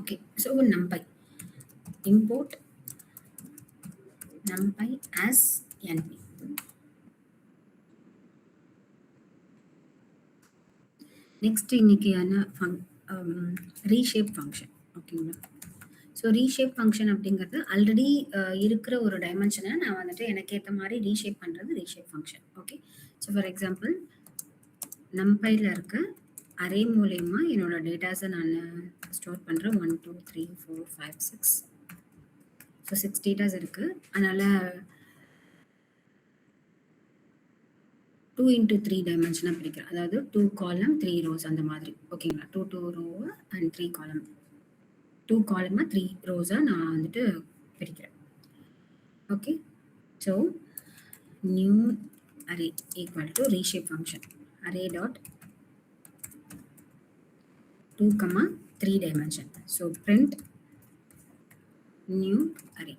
Okay, so numpy, import numpy as np. Next இன்னைக்கான reshape function. ஓகேங்களா? So reshape function அப்படிங்கிறது already இருக்கிற ஒரு டைமென்ஷனை நான் வந்துட்டு எனக்கு ஏற்ற மாதிரி ரீஷேப் பண்ணுறது reshape function. Okay, so for example நம்பையில் இருக்க அரே மூலயமா என்னோட டேட்டாஸை நான் ஸ்டோர் பண்ணுறேன். 1 2 3 4 5 6. ஸோ 6 டேட்டாஸ் இருக்குது. அதனால் 2 into 3 டைமென்ஷனாக பிரிக்கிறேன். அதாவது 2 column 3 rows அந்த மாதிரி. ஓகேங்களா? 2 row and 3 column. 2 column 3 rows நான் வந்துட்டு பிரிக்கிறேன். Okay, so new array equal to reshape function array dot 2, 3 dimension. So print new array.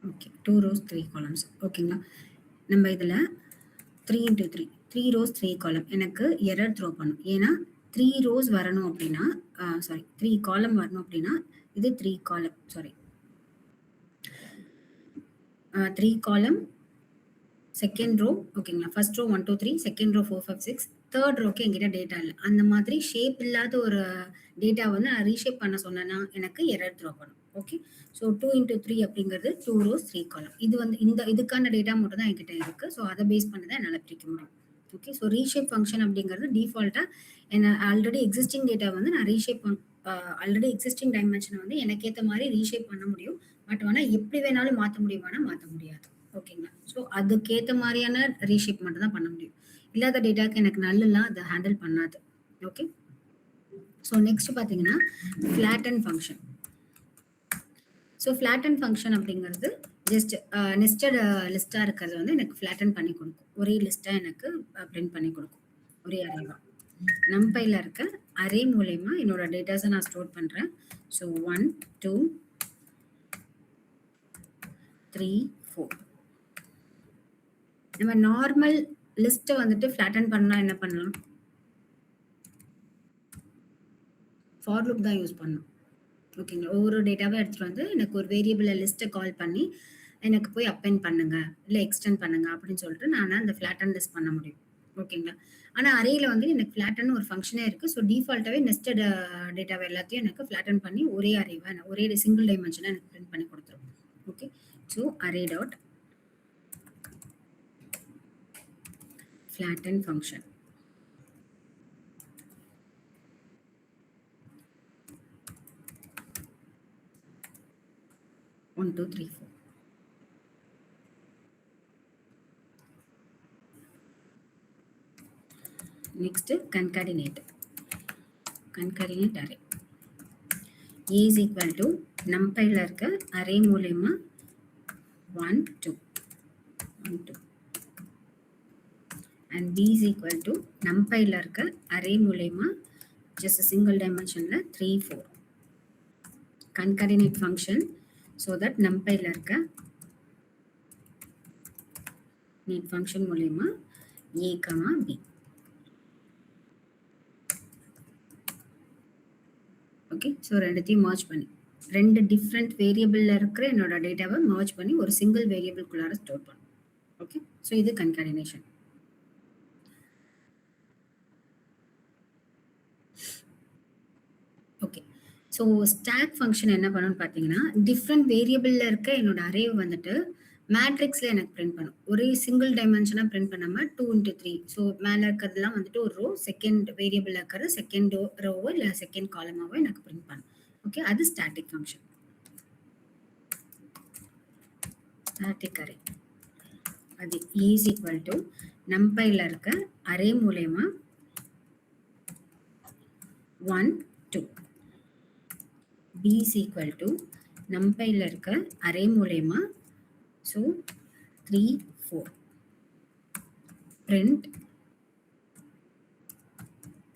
Okay, 2 rows 3 columns. ஓகேங்களா? நம்ம இதில் 3 into 3 3 rows 3 column எனக்கு எரர் த்ரோ பண்ணும். ஏன்னா 3 rows வரணும் அப்படின்னா 3 column வரணும் அப்படின்னா இது 3 column 3 column செகண்ட் ரோ. ஓகேங்களா? First row 1 2 3, second row 4 5 6, third ரோக்கு என்கிட்ட டேட்டா இல்லை. அந்த மாதிரி ஷேப் இல்லாத ஒரு டேட்டா வந்து நான் ரீஷேப் பண்ண சொன்னேன்னா எனக்கு எரர் த்ரோ பண்ணும். ஓகே, ஸோ 2 into 3 அப்படிங்கிறது 2 rows 3 column. இது வந்து இதுக்கான டேட்டா மட்டும் தான் என்கிட்ட இருக்கு. ஸோ அதை பேஸ் பண்ணி தான் என்னால் பிரிக்க முடியும். ஓகே, ஸோ ரீஷேப் ஃபங்க்ஷன் அப்படிங்கிறது டிஃபால்ட்டாக என்ன ஆல்ரெடி எக்ஸிஸ்டிங் டேட்டா வந்து நான் ரீஷேப் ஆல்ரெடி எக்ஸிஸ்டிங் டைமென்ஷனை வந்து எனக்கு ஏற்ற மாதிரி ரீஷேப் பண்ண முடியும். பட் ஆனால் எப்படி வேணாலும் மாற்ற முடியுமானா மாற்ற முடியாது. ஓகேங்களா? ஸோ அதுக்கேற்ற மாதிரியான ரீஷேப் மட்டும் தான் பண்ண முடியும். இல்லாத டேட்டாக்கு எனக்கு நல்லலாம் அதை ஹேண்டில் பண்ணாது. ஓகே, ஸோ நெக்ஸ்ட் பார்த்தீங்கன்னா flatten function. So flatten function அப்படிங்கிறது ஜஸ்ட் நெஸ்டட் லிஸ்ட்டாக இருக்கிறது வந்து எனக்கு ஃப்ளாட்டன் பண்ணி கொடுக்கும். ஒரே லிஸ்ட்டாக எனக்கு பிரிண்ட் பண்ணி கொடுக்கும், ஒரே அரேவா. நம்பையில் இருக்க அரே மூலயமா என்னோட டேட்டாஸை நான் ஸ்டோர் பண்ணுறேன். ஸோ 1 2 3 4. நம்ம நார்மல் லிஸ்ட்டை வந்துட்டு ஃப்ளாட்டன் பண்ணால் என்ன பண்ணலாம்? ஃபார் லூப் தான் யூஸ் பண்ணணும். ஓகேங்களா? ஒவ்வொரு டேட்டாவை எடுத்துகிட்டு வந்து எனக்கு ஒரு வேரியபிளை லிஸ்ட்டை கால் பண்ணி எனக்கு போய் அப்பெண்ட் பண்ணுங்க இல்லை எக்ஸ்டெண்ட் பண்ணுங்க அப்படின்னு சொல்லிட்டு நான் அந்த ஃப்ளாட்டன் லிஸ்ட் பண்ண முடியும். ஓகேங்களா? ஆனால் அரேயில் வந்து எனக்கு ஃப்ளாட்டன் ஒரு ஃபங்க்ஷனே இருக்குது. ஸோ டிஃபால்ட்டாகவே நெஸ்டட் டேட்டாவை எல்லாத்தையும் எனக்கு ஃப்ளாட்டன் பண்ணி ஒரே அரேவை ஒரே சிங்கிள் டைமென்ஷனை எனக்கு பிரிண்ட் பண்ணி கொடுத்துரும். Okay, so array dot flatten function. One, two, three, four. Next, concatenate. Concatenate array. A is equal to numpy இருக்க array மூலமா 1 2 1 2 and b is equal to numpy இருக்க array மூலமா just a single dimensionல 3 4. Concatenate function so that numpy இருக்க need function மூலமா a b. Okay, so ரெண்டுத்தையும் merge பண்ணி ரெண்டு different வேரியபிளில் இருக்கிற என்னோட டேட்டாவை மர்ஜ் பண்ணி ஒரு சிங்கிள் வேரியபிள்குள்ளார ஸ்டோர் பண்ணும். ஓகே, ஸோ இது கன்காடினேஷன். ஓகே, ஸோ ஸ்டாக் ஃபங்க்ஷன் என்ன பண்ணணும்னு பார்த்தீங்கன்னா டிஃப்ரெண்ட் வேரியபிளில் இருக்க என்னோட அரேவை வந்துட்டு மேட்ரிக்ஸில் எனக்கு பிரிண்ட் பண்ணும். ஒரே சிங்கிள் டைமென்ஷனாக பிரிண்ட் பண்ணாமல் 2 into 3. ஸோ மேலே இருக்கிறதுலாம் வந்துட்டு ஒரு ரோ, செகண்ட் வேரியபிள் இருக்கிறது செகண்ட் ரோவோ இல்லை செகண்ட் காலமாவோ எனக்கு பிரிண்ட் பண்ணும். ஓகே, அது ஸ்டாட்டிக் ஃபங்க்ஷன். ஸ்டாட்டிக் அரே அது இஸ் ஈக்குவல் டு நம்பையில் இருக்க அரே மூலயமா 1 2. b is equal to நம்பையில் இருக்க அரே மூலயமா so 3 4. print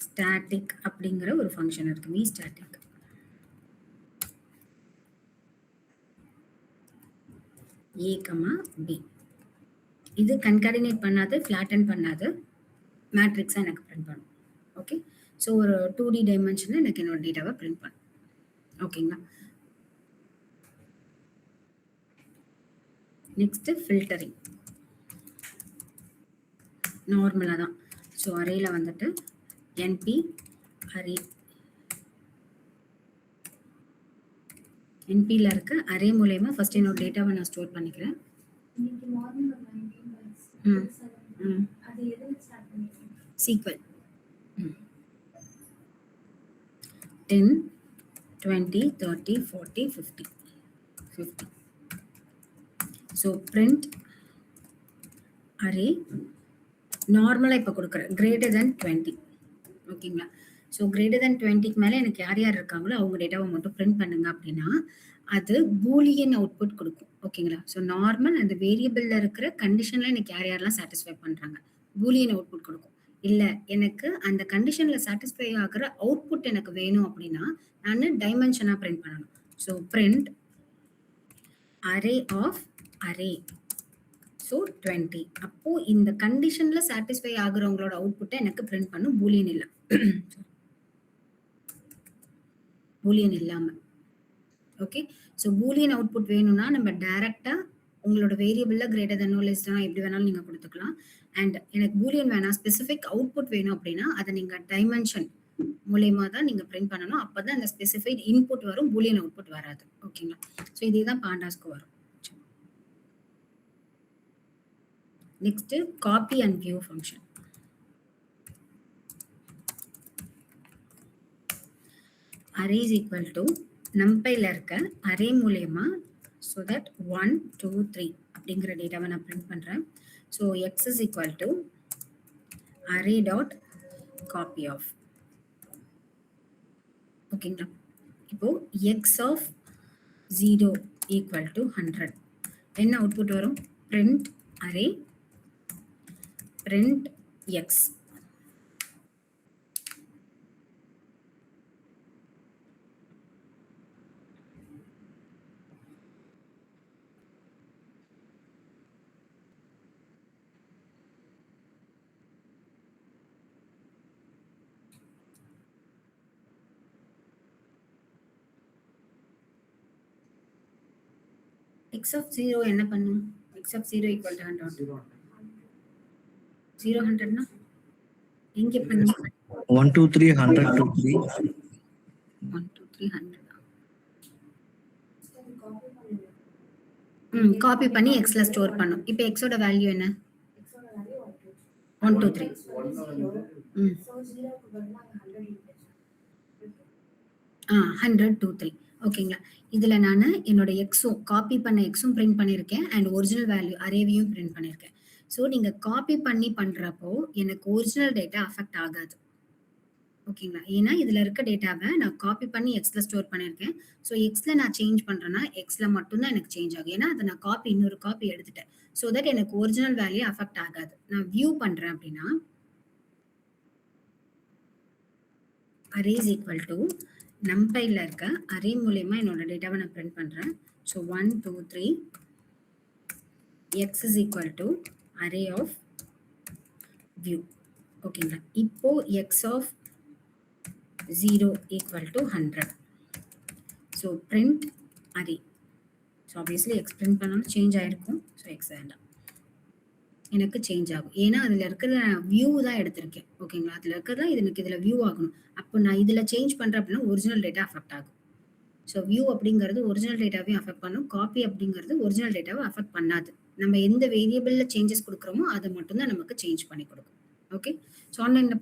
static அப்படிங்கிற ஒரு ஃபங்க்ஷன் இருக்கு, v static. a b இது கன்காடினேட் பண்ணாது, ஃப்ளாட்டன் பண்ணாது. மேட்ரிக்ஸா எனக்கு பிரிண்ட் பண்ணும். ஓகே. ஸோ ஒரு 2D டைமென்ஷன்ல எனக்கு என்னோட டேட்டாவை பிரிண்ட் பண்ணும். ஓகேங்களா? Next filtering. நார்மலா தான். ஸோ அரேல வந்துட்டு NP அரே NPல இருக்க அரே மூலமா ஃபர்ஸ்ட் என்னோட டேட்டாவை நான் ஸ்டோர் பண்ணிக்கிறேன். இன்னைக்கு மார்னிங் ஒரு 19 மினிட்ஸ் அது எதுல ஸ்டார்ட் பண்ணிருக்கீங்க? SQL 10 20 30 40 50 50. ஸோ பிரிண்ட் அரே நார்மலாக இப்போ கொடுக்குறேன் கிரேட்டர் தென் 20. ஓகேங்களா? ஸோ கிரேட்டர் தென் 20க்கு மேலே எனக்கு யார் யார் இருக்காங்களோ அவங்க டேட்டாவை மட்டும் பிரிண்ட் பண்ணுங்க அப்படின்னா அது பூலியன் அவுட்புட் கொடுக்கும். ஓகேங்களா? ஸோ நார்மல் அந்த வேரியபிள்ல இருக்கிற கண்டிஷன்ல எனக்கு யார் யாரெல்லாம் சாட்டிஸ்ஃபை பண்றாங்க பூலியன் அவுட்புட் கொடுக்கும். இல்லை எனக்கு அந்த கண்டிஷன்ல சாட்டிஸ்ஃபை ஆகிற அவுட்புட் எனக்கு வேணும் அப்படின்னா நான் டைமென்ஷனாக பிரிண்ட் பண்ணணும். So print array of array so 20. அப்போ இந்த கண்டிஷன்ல சாட்டிஸ்ஃபை ஆகுறவங்களோட அவுட்புட்டை எனக்கு பிரிண்ட் பண்ணும் பூலியன் இல்லை பூலியன் இல்லாம. ஓகே. ஸோ பூலியன் அவுட்புட் வேணும்னா நம்ம டைரக்டா உங்களோட வேரியபிள்ல கிரேட்டர் தென் லெஸ் தென் எப்படி வேணாலும் நீங்க கொடுத்துக்கலாம். அண்ட் எனக்கு பூலியன் வேணாம் ஸ்பெசிஃபிக் அவுட்புட் வேணும் அப்படின்னா அதை நீங்க டைமென்ஷன் மூலயமா தான் நீங்க பிரிண்ட் பண்ணணும். அப்பதான் அந்த ஸ்பெசிஃபைட் இன்புட் வரும், பூலியன் அவுட்புட் வராது. ஓகேங்களா? ஸோ இதுதான் பாண்டாஸ்க்கு வரும். Next copy and view function. Array is equal to நம்பைல இருக்க அரே மூலயமா ஸோ தட் 1 2 3 அப்படிங்கிற டேட்டாவை நான் பிரிண்ட் பண்றேன். So X is equal to array dot copy of. ஓகேங்களா? இப்போ எக்ஸ் ஆஃப் 0 ஈக்குவல் டு 100 என்ன அவுட்புட் வரும்? Print array print x. x of 0 என்ன பண்ணும்? x of 0 equal to 100. 0 100 னா எங்க பண்ணும்? 1 2 3 100 2 3 1 2 3 100. காப்பி பண்ணி xல ஸ்டோர் பண்ணும். இப்போ x ஓட வேல்யூ என்ன? x ஓட வேல்யூ 1 2 3. சோ 0 க்கு பதிலா 100 100 2 3. ஓகேங்களா? இதுல நான் என்னோட எக்ஸும் காப்பி பண்ண எக்ஸும் பிரிண்ட் பண்ணியிருக்கேன் அண்ட் ஒரிஜினல் வேல்யூ அரேவையும் பிரிண்ட் பண்ணியிருக்கேன். ஸோ நீங்க காப்பி பண்ணி பண்றப்போ எனக்கு ஒரிஜினல் டேட்டா அஃபெக்ட் ஆகாது. ஓகேங்களா? ஏன்னா இதுல இருக்க டேட்டாவை நான் காப்பி பண்ணி எக்ஸ்ல ஸ்டோர் பண்ணியிருக்கேன். ஸோ எக்ஸ்ல நான் சேஞ்ச் பண்றேன்னா எக்ஸ்ல மட்டும்தான் எனக்கு சேஞ்ச் ஆகும். ஏன்னா அதை நான் காப்பி இன்னொரு காப்பி எடுத்துட்டேன். ஸோ தட் எனக்கு ஒரிஜினல் வேல்யூ அஃபெக்ட் ஆகாது. நான் வியூ பண்றேன் அப்படின்னா அரே இஸ் ஈக்குவல் டு நம்பைல இருக்க அரே மூலயமா என்னோட டேட்டாவை நான் பிரிண்ட் பண்றேன். So 1 2 3 x is equal to array of view. ஓகேங்களா? இப்போ x of 0 equal to 100. So print array. So obviously x print பண்ணாலும் சேஞ்ச் ஆயிருக்கும். ஸோ x வேண்டாம், எனக்கு சேஞ்ச் ஆகும். ஏன்னா அதுல இருக்கிற வியூ தான் எடுத்திருக்கேன். ஓகேங்களா? அதுல இருக்கிறதா எனக்கு இதுல வியூ ஆகணும். அப்போ நான் இதுல சேஞ்ச் பண்றேன் அப்படின்னா ஒரிஜினல் டேட்டா அஃபெக்ட் ஆகும். ஸோ வியூ அப்படிங்கிறது ஒரிஜினல் டேட்டாவையும் அஃபெக்ட் பண்ணும், காப்பி அப்படிங்கிறது ஒரிஜினல் டேட்டாவை அஃபெக்ட் பண்ணாது. நம்ம எந்த வேரியபிள்ல சேஞ்சஸ் கொடுக்குறோமோ அதை மட்டும்தான் நமக்கு சேஞ்ச் பண்ணி கொடுக்கும். ஓகே. ஸோ ஆன்லைன்ல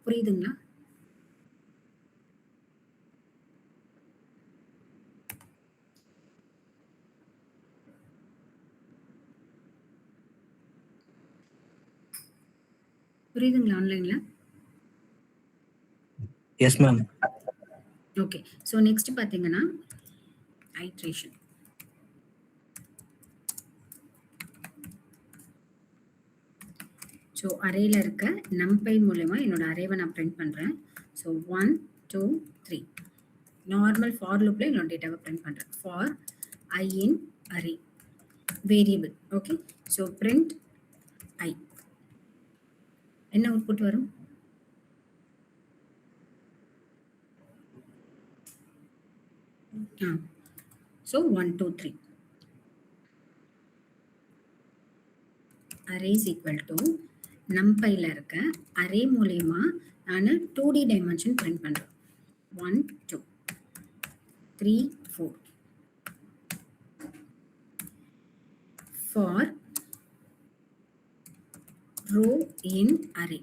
புரியுதுங்களா? புரியுதுங்களா ஆன்லைன்ல? Yes ma'am. Okay. So next பார்த்தீங்கன்னா ஐட்ரேஷன். ஸோ அரேல இருக்க நம்பை மூலமா என்னோட அரேவை நான் பிரிண்ட் பண்றேன். ஸோ 1 2 3 நார்மல் ஃபார் லூப்ல என்னோட டேட்டாவை பிரிண்ட் பண்றேன். For i in array variable. Okay. So print i. என்ன அவுட்புட் வரும்? So 1 2 3 array is equal to numpyல இருக்க array மூலமா நான் 2D dimension print பண்றேன். 1 2 3 4 for row in array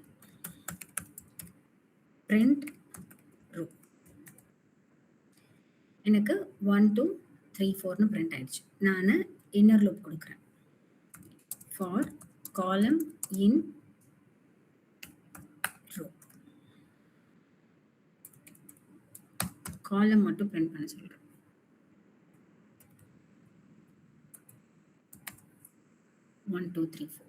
print row. எனக்கு 1 2 3 4 னு print ஆயிடுச்சு. நான் inner loop கொடுக்கிறேன். for column in row. column மட்டும் print பண்ண சொல்றேன். One, two, three, four.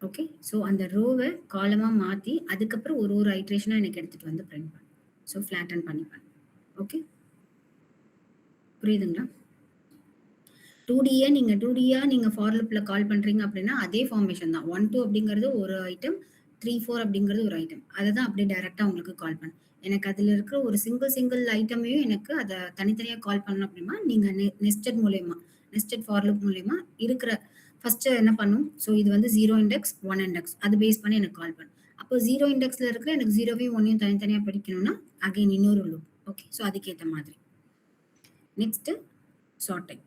Okay, so அந்த ரோவை காலமாக மாற்றி அதுக்கப்புறம் ஒரு ஒரு ஐட்ரேஷனாக எனக்கு எடுத்துகிட்டு வந்து பிரிண்ட் பண்ணேன். ஸோ ஃப்ளாட்டன் பண்ணிப்பேன். ஓகே, புரியுதுங்களா? 2Dயை நீங்கள் 2Dயாக நீங்கள் ஃபார் லூப்பில் கால் பண்ணுறீங்க அப்படின்னா அதே ஃபார்மேஷன் தான். 1 2 அப்படிங்கிறது ஒரு ஐட்டம், 3 4 அப்படிங்கிறது ஒரு ஐட்டம். அதை தான் அப்படியே டைரெக்டாக உங்களுக்கு கால் பண்ணேன். எனக்கு அதில் இருக்கிற ஒரு சிங்கிள் ஐட்டமையும் எனக்கு அதை தனித்தனியாக கால் பண்ணணும் அப்படின்னா நீங்கள் நெஸ்டட் மூலயமா, நெஸ்டட் ஃபார் லூப் மூலயமா இருக்கிற ஃபர்ஸ்ட் என்ன பண்ணும்? ஸோ இது வந்து 0 இண்டெக்ஸ் 1 இண்டெக்ஸ் அது பேஸ் பண்ணி எனக்கு கால் பண்ணும். அப்போ 0 இண்டெக்ஸ்ல இருக்கிற எனக்கு 0வையும் 1ஐயும் தனித்தனியாக படிக்கணும்னா அகைன் இன்னொரு லூப். ஓகே, ஸோ அதுக்கேற்ற மாதிரி. Next sorting.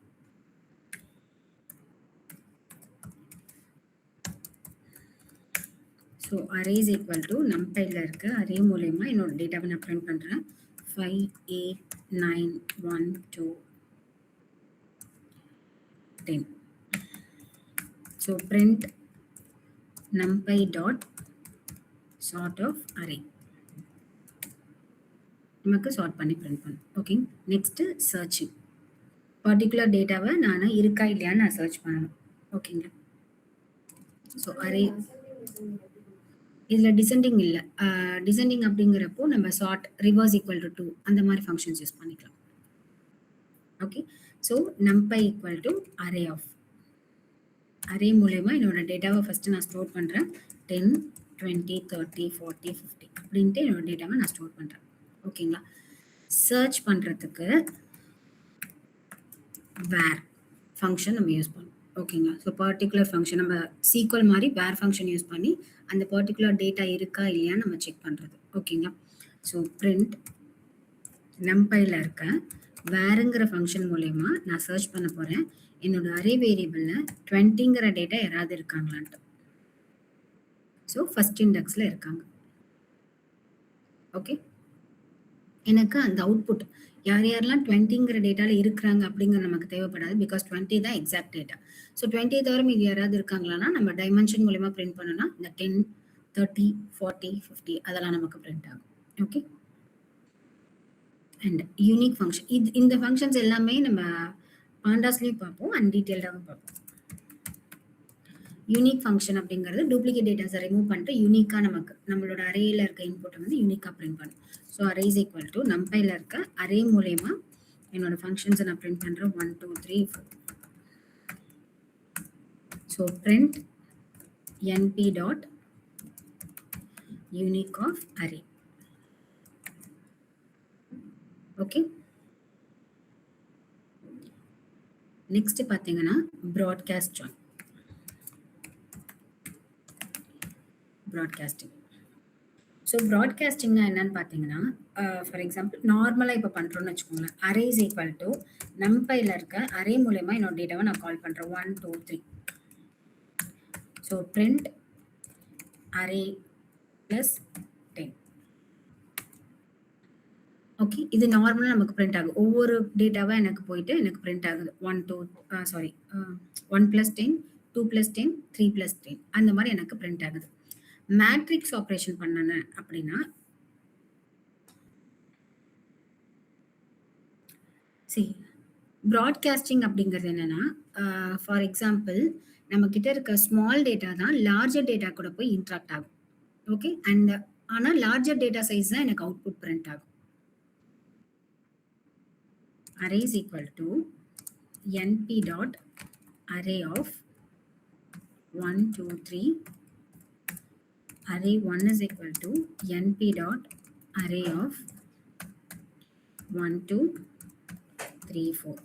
So array is equal to நம்பைல இருக்க அரே மூலயமா என்னோட டேட்டாவை நான் பிரிண்ட் பண்ணுறேன். 5 8 9 1 2 10. So print numpy dot sort of array. நமக்கு சார்ட் பண்ணி பிரிண்ட் பண்ணும். Okay, next searching. பர்டிகுலர் டேட்டாவை நான் இருக்கா இல்லையான்னு நான் சர்ச் பண்ணணும். ஓகேங்க, ஸோ அரே இதில் டிசெண்டிங் இல்லை. டிசெண்டிங் அப்படிங்கிறப்போ நம்ம சார்ட் ரிவர்ஸ் ஈக்குவல் டு 2 அந்த மாதிரி ஃபங்க்ஷன்ஸ் யூஸ் பண்ணிக்கலாம். Okay, so numpy equal to array of. Array மூலமா என்னோட டேட்டாவை ஃபர்ஸ்ட் நான் ஸ்டோர் பண்றேன். 10 20 30 40 50 அப்படின்ட்டு என்னோட டேட்டாவை நான் ஸ்டோர் பண்றேன். ஓகேங்களா? சர்ச் பண்றதுக்கு வேர் ஃபங்க்ஷன் நம்ம யூஸ் பண்ணுவோம். ஓகேங்களா? ஸோ பர்டிகுலர் ஃபங்க்ஷன் நம்ம சீக்வல் மாதிரி வேர் ஃபங்க்ஷன் யூஸ் பண்ணி அந்த பர்டிகுலர் டேட்டா இருக்கா இல்லையான்னு நம்ம செக் பண்றது. ஓகேங்களா? ஸோ பிரிண்ட் நம்பைல இருக்க வேறுங்கிற ஃபங்க்ஷன் மூலயமா நான் சர்ச் பண்ண போறேன் என்னோட அரே வேரியபிள்ல 20ங்கிற டேட்டா யாராவது இருக்காங்களான்ட்டு. ஸோ ஃபர்ஸ்ட் இண்டெக்ஸ்ல இருக்காங்க. ஓகே, எனக்கு அந்த அவுட்புட் யார் யாரெல்லாம் 20ங்கிற டேட்டால இருக்கிறாங்க அப்படிங்கிற நமக்கு தேவைப்படாது. பிகாஸ் 20 தான் எக்ஸாக்ட் டேட்டா. ஸோ 20 தவிர மீது யாராவது இருக்காங்களான்னா நம்ம டைமென்ஷன் மூலமா பிரிண்ட் பண்ணோம்னா இந்த 10 30 40 50 அதெல்லாம் நமக்கு பிரிண்ட் ஆகும். Okay, and unique function. இந்த ஃபங்க்ஷன்ஸ் எல்லாமே நம்ம பாண்டாஸ்லயும் பார்ப்போம் அண்ட் டீடைல்டாகவும் பார்ப்போம். யூனிக் ஃபங்க்ஷன் அப்படிங்கிறது டூப்ளிகேட் டேட்டாஸை ரிமூவ் பண்ணிட்டு யூனிக்கா நமக்கு நம்மளோட அரேல இருக்க இன்புட்டை வந்து யூனிக்கா பிரிண்ட் பண்ணும். So array is equal to நம்பைல இருக்க அரே மூலயமா என்னோட ஃபங்க்ஷன்ஸை நான் பிரிண்ட் பண்றேன். 1 2 3 4. So print np dot unique of array. Okay, next பார்த்தீங்கன்னா ப்ராட்காஸ்ட் ஜாயின். ப்ராட்காஸ்டிங். ஸோ ப்ராட்காஸ்டிங்னா என்னன்னு பார்த்தீங்கன்னா ஃபார் எக்ஸாம்பிள் நார்மலாக இப்போ பண்ணுறோன்னு வச்சுக்கோங்களேன். அரே இஸ் ஈக்குவல் டு நம்பைல இருக்க அரே மூலயமா என்னோட டேட்டாவை நான் கால் பண்ணுறேன். 1 2 3. So print array plus 10. Okay, இது நார்மலாக நமக்கு பிரிண்ட் ஆகுது. ஒவ்வொரு டேட்டாவாக எனக்கு போயிட்டு எனக்கு பிரிண்ட் ஆகுது. 1 + 10 2 + 10 3 + 10 அந்த மாதிரி எனக்கு பிரிண்ட் ஆகுது. மேட்ரிக்ஸ் ஆப்ரேஷன் பண்ணன அப்படின்னா ப்ராட்காஸ்டிங் அப்படிங்கிறது என்னன்னா ஃபார் எக்ஸாம்பிள் நம்ம கிட்ட இருக்க ஸ்மால் டேட்டா தான் லார்ஜர் டேட்டா கூட போய் இன்ட்ராக்ட் ஆகும். ஓகே, அண்ட் ஆனால் லார்ஜர் டேட்டா சைஸ் தான் எனக்கு அவுட்புட் பிரிண்ட் ஆகும். array is equal to np dot array of 1 2 3 array 1 is equal to np dot array of 1, 2, 3, 4.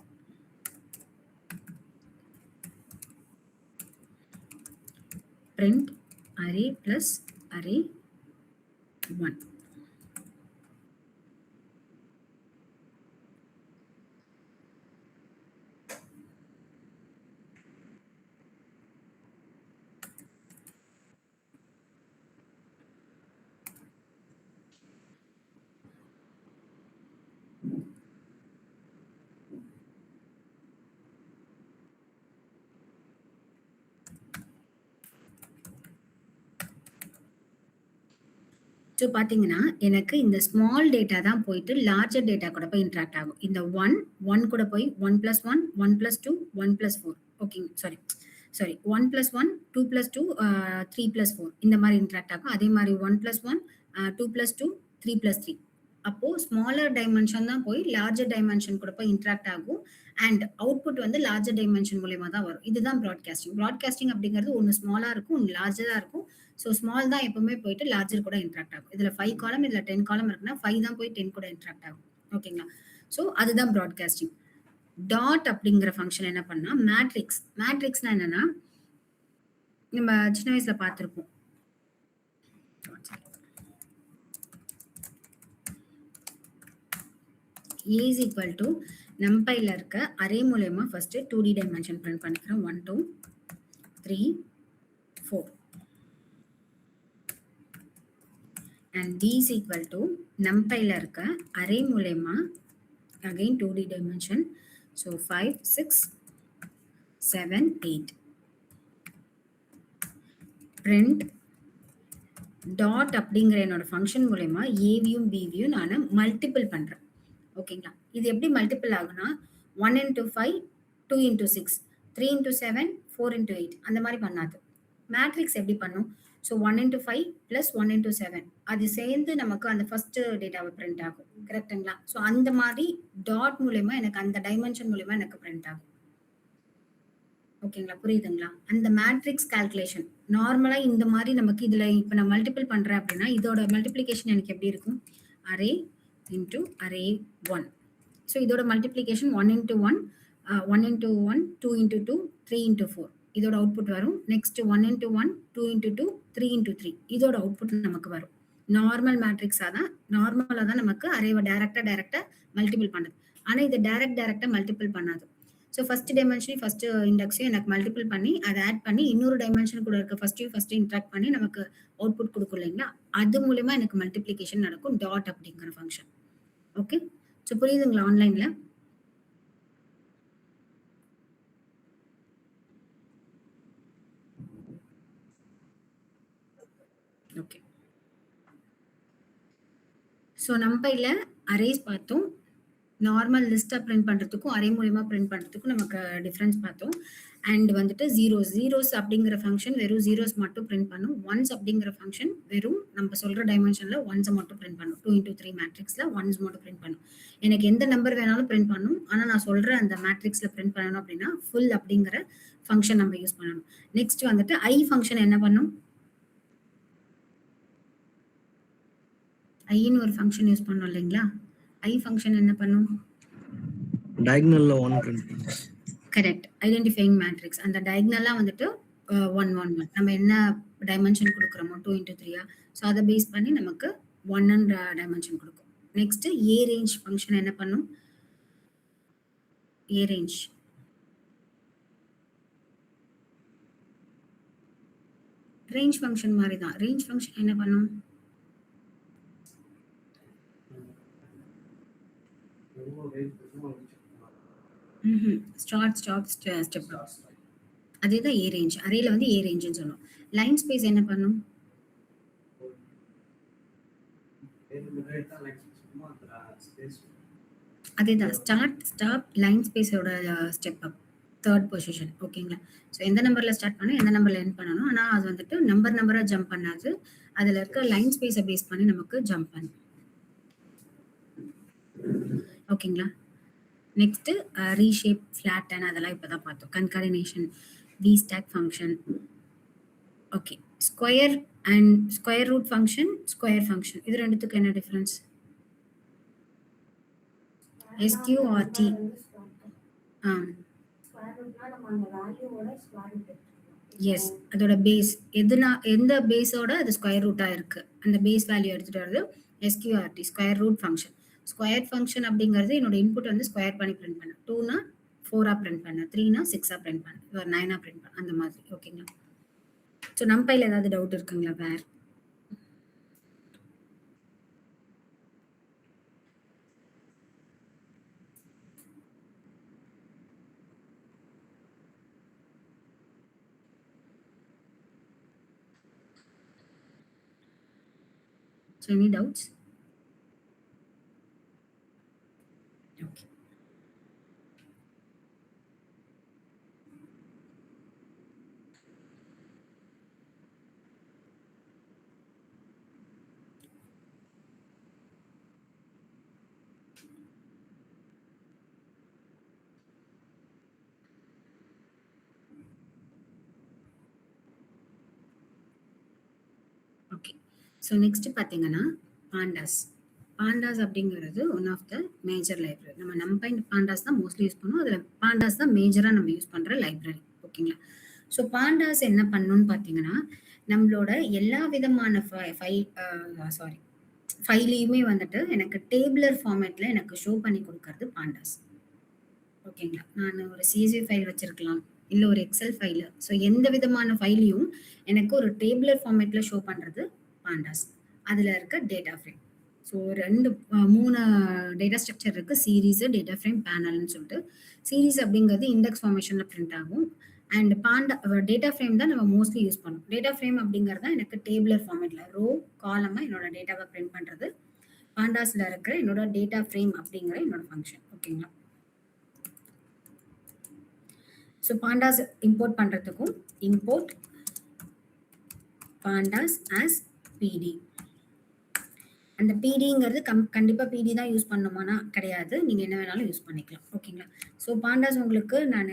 Print array plus array 1. So பார்த்தீங்கன்னா எனக்கு இந்த ஸ்மால் டேட்டா தான் போயிட்டு லார்ஜர் டேட்டா கூட போய் இன்ட்ராக்ட் ஆகும். இந்த 1 கூட போய் 1 + 1 1 + 2 1 + 4 ஓகேங்க. சாரி 1 + 1 2 + 2 3 + 4 இந்த மாதிரி இன்ட்ராக்ட் ஆகும். அதே மாதிரி 1 + 1 2 + 2 3 + 3. அப்போ ஸ்மாலர் டைமென்ஷன் தான் போய் லார்ஜர் டைமென்ஷன் கூட போய் இன்ட்ராக்ட் ஆகும். அண்ட் அவுட்புட் வந்து லார்ஜர் டைமென்ஷன் மூலியமா தான் வரும். இதுதான் ப்ராட்காஸ்டிங். ப்ராட்காஸ்டிங் அப்படிங்கிறது ஒன்று ஸ்மாலா இருக்கும், ஒன்று லார்ஜரா இருக்கும். ஸோ ஸ்மால் தான் எப்பவுமே போயிட்டு லார்ஜர் கூட இன்ட்ராக்ட் ஆகும். இதுல 5 காலம், இதுல 10 காலம் இருக்குன்னா 5 தான் போய் 10 கூட இன்ட்ராக்ட் ஆகும். ஓகேங்களா? ஸோ அதுதான் ப்ராட்காஸ்டிங். டாட் அப்படிங்கிற ஃபங்க்ஷன் என்ன பண்ணா மேட்ரிக்ஸ். மேட்ரிக்ஸ்னா என்னன்னா நம்ம சின்ன வயசுல பார்த்திருப்போம். A is equal to numpyல இருக்க அரே மூலமா ஃபர்ஸ்ட் 2D டைமென்ஷன் பிரிண்ட் பண்ணிக்கிறோம். 1, 2, 3, 4. And B is equal to numpyல இருக்க அரே மூலமா again 2D dimension. So 5, 6, 7, 8. Print dot அப்படிங்கிற என்னோட ஃபங்க்ஷன் மூலமா ஏவியும் பிவியும் நான் மல்டிபிள் பண்றேன். ஓகேங்களா? இது எப்படி மல்டிபிள் ஆகுனா 1 into 5 2 into 6 3 into 7 4 into 8 அந்த மாதிரி பண்ணாது. மேட்ரிக்ஸ் எப்படி பண்ணும்? ஸோ 1 into 5 plus 1 into 7 அது சேர்ந்து நமக்கு அந்த ஃபர்ஸ்ட் டேட்டாவை பிரிண்ட் ஆகும். கரெக்டுங்களா? ஸோ அந்த மாதிரி டாட் மூலமா எனக்கு அந்த டைமென்ஷன் மூலமா எனக்கு பிரிண்ட் ஆகும். ஓகேங்களா? புரியுதுங்களா? அந்த மேட்ரிக்ஸ் கால்குலேஷன் நார்மலா இந்த மாதிரி நமக்கு இதுல இப்ப நான் மல்டிபிள் பண்றேன் அப்படின்னா இதோட மல்டிப்ளிகேஷன் எனக்கு எப்படி இருக்கும்? Array into array 1. So இதோட multiplication 1 into 1, 1 into 1, 2 into 2, 3 into 4. இதோட அவுட்புட் வரும். Next 1 into 1, 2 into 2, 3 into 3. இதோட அவுட்புட் நமக்கு வரும். நார்மல் மேட்ரிக்ஸா தான் நார்மலா தான் நமக்கு அரேவை டைரக்டா மல்டிபிள் பண்ணுது. ஆனா இது டைரக்டா மல்டிபிள் பண்ணாது. ஸோ ஃபர்ஸ்ட் டைமென்ஷனையும் ஃபர்ஸ்ட் இண்டெக்ஸையும் எனக்கு மல்டிபிள் பண்ணி அதை ஆட் பண்ணி இன்னொரு டைமென்ஷன் கூட இருக்க ஃபர்ஸ்ட் இன்ட்ராக்ட் பண்ணி நமக்கு அவுட்புட் கொடுக்கும் இல்லைங்களா? அது மூலமா எனக்கு மல்டிப்ளிகேஷன் நடக்கும் டாட் அப்படிங்கிற ஃபங்க்ஷன். ஓகே, ஸோ புரியுதுங்களா? ஆன்லைன்ல ஓகே. ஸோ நம்பைல அரேஸ் பார்த்தோம். நார்மல் லிஸ்ட்டை பிரிண்ட் பண்ணுறதுக்கும் அரே மூலியமா பிரிண்ட் பண்ணுறதுக்கும் நமக்கு டிஃப்ரென்ஸ் பார்த்தோம். அண்ட் வந்துட்டு ஜீரோஸ் அப்படிங்கிற ஃபங்க்ஷன் வெறும் ஜீரோஸ் மட்டும் பிரிண்ட் பண்ணும். ஒன்ஸ் அப்படிங்கிற ஃபங்க்ஷன் வெறும் நம்ம சொல்கிற டைமென்ஷனில் ஒன்ஸை மட்டும் பிரிண்ட் பண்ணும். 2 into 3 மேட்ரிக்ஸில் ஒன்ஸ் மட்டும் பிரிண்ட் பண்ணும். எனக்கு எந்த நம்பர் வேணாலும் பிரிண்ட் பண்ணும். ஆனால் நான் சொல்கிற அந்த மேட்ரிக்ஸில் பிரிண்ட் பண்ணணும் அப்படின்னா ஃபுல் அப்படிங்கிற ஃபங்க்ஷன் நம்ம யூஸ் பண்ணணும். நெக்ஸ்ட் வந்துட்டு ஐ ஃபங்க்ஷன் என்ன பண்ணும்? ஐன்னு ஒரு ஃபங்க்ஷன் யூஸ் பண்ணோம் இல்லைங்களா? ஐ ஃபங்க்ஷன் என்ன பண்ணும்? டயகனல்ல 1 பிரிண்ட் பண்ணும். கரெக்ட். ஐடென்டிஃபையிங் மேட்ரிக்ஸ் அந்த டயகனலா வந்துட்டு 1 1 1 நம்ம என்ன டைமென்ஷன் கொடுக்குறோமோ 2 into 3 ஸோ அதை பேஸ் பண்ணி நமக்கு 1 டைமென்ஷன் கொடுக்கும். நெக்ஸ்ட் ஏ ரேஞ்ச் ஃபங்க்ஷன் என்ன பண்ணும்? ஏ ரேஞ்ச் ஃபங்க்ஷன் மாதிரி தான். ரேஞ்ச் ஃபங்க்ஷன் என்ன பண்ணும்? ஸ்டார்ட் ஸ்டாப் ஸ்டெப் அதேதான் ஏ ரேஞ்ச். அரேல வந்து ஏ ரேஞ்சுன்னு சொல்லுவோம். லைன் ஸ்பேஸ் என்ன பண்ணும்? அதேதான் ஸ்டார்ட் ஸ்டாப் லைன் ஸ்பேஸோட ஸ்டெப் அப் தேர்ட் பொசிஷன். ஓகேங்களா? ஸோ எந்த நம்பர்ல ஸ்டார்ட் பண்ணணும் எந்த நம்பர்ல எண்ட் பண்ணணும். ஆனால் அது வந்துட்டு நம்பரா ஜம்ப் பண்ணாது. அதுல இருக்க லைன் ஸ்பேஸை பேஸ் பண்ணி நமக்கு ஜம்ப் பண்ணும். ஓகேங்களா? நெக்ஸ்ட் ரீஷேப், ஃபிளாட்டன் அதெல்லாம் இப்போதான் பார்த்தோம். Concatenation, V stack function. Okay, square and square root function, square function. இது ரெண்டுத்துக்கு என்ன டிஃபரன்ஸ்? SQRT. ஆ எஸ், அதோட பேஸ் எந்த பேஸோட அது ஸ்கொயர் ரூட்டா இருக்கு, அந்த பேஸ் வேல்யூ எடுத்துட்டு வருது SQRT, square root function. Square function அப்படிங்கிறது என்னோட இன்புட் வந்து ஸ்கொயர் பண்ணி பிரிண்ட் பண்ண, 2னா 4ஆ பிரிண்ட் பண்ண, 3னா 6ஆ பிரிண்ட் பண்ண, ஒரு 9ஆ பிரிண்ட் பண்ண, அந்த மாதிரி. ஓகேங்களா? ஸோ நம்பையில் ஏதாவது டவுட் இருக்குங்களா? வேற So any doubts? Okay. Okay. So next பார்த்தீங்கன்னா பாண்டாஸ். பாண்டாஸ் அப்படிங்கிறது one of the major library. நம்ம நம்பை பாண்டாஸ் தான் மோஸ்ட்லி யூஸ் பண்ணுவோம். அதில் பாண்டாஸ் தான் மேஜராக நம்ம யூஸ் பண்ணுற லைப்ரரி. ஓகேங்களா? ஸோ பாண்டாஸ் என்ன பண்ணணும்னு பார்த்தீங்கன்னா, நம்மளோட எல்லா விதமான ஃபைலையுமே வந்துட்டு எனக்கு டேபிளர் ஃபார்மேட்டில் எனக்கு ஷோ பண்ணி கொடுக்கறது பாண்டாஸ். ஓகேங்களா? நான் ஒரு CSV ஃபைல் வச்சிருக்கலாம், இல்லை ஒரு எக்ஸல் ஃபைலு. ஸோ எந்த விதமான ஃபைலையும் எனக்கு ஒரு டேபிளர் ஃபார்மேட்டில் ஷோ பண்ணுறது பாண்டாஸ். அதில் இருக்க data frame. So 3 data structure இருக்குது. சீரீஸு, டேட்டா ஃப்ரேம், பேனல்னு சொல்லிட்டு. சீரீஸ் அப்படிங்கிறது இண்டெக்ஸ் ஃபார்மேஷனில் பிரிண்ட் ஆகும். அண்ட் டேட்டா ஃப்ரேம் தான் நம்ம மோஸ்ட்லி யூஸ் பண்ணுவோம். டேட்டா ஃப்ரேம் அப்படிங்கிறது எனக்கு டேபிளர் ஃபார்மேட்டில் ரோ காலமாக என்னோட டேட்டாவை பிரிண்ட் பண்ணுறது. பாண்டாஸில் இருக்கிற என்னோட டேட்டா ஃப்ரேம் அப்படிங்கிற என்னோட ஃபங்க்ஷன். ஓகேங்களா? ஸோ பாண்டாஸ் இம்போர்ட் பண்ணுறதுக்கும் இம்போர்ட் பாண்டாஸ் ஆஸ் பிடி. அந்த பிடிங்கிறது கண்டிப்பாக பிடி தான் யூஸ் பண்ணணுமானா கிடையாது, நீங்கள் என்ன வேணாலும் யூஸ் பண்ணிக்கலாம். ஓகேங்களா? ஸோ பாண்டாஸ் உங்களுக்கு நான்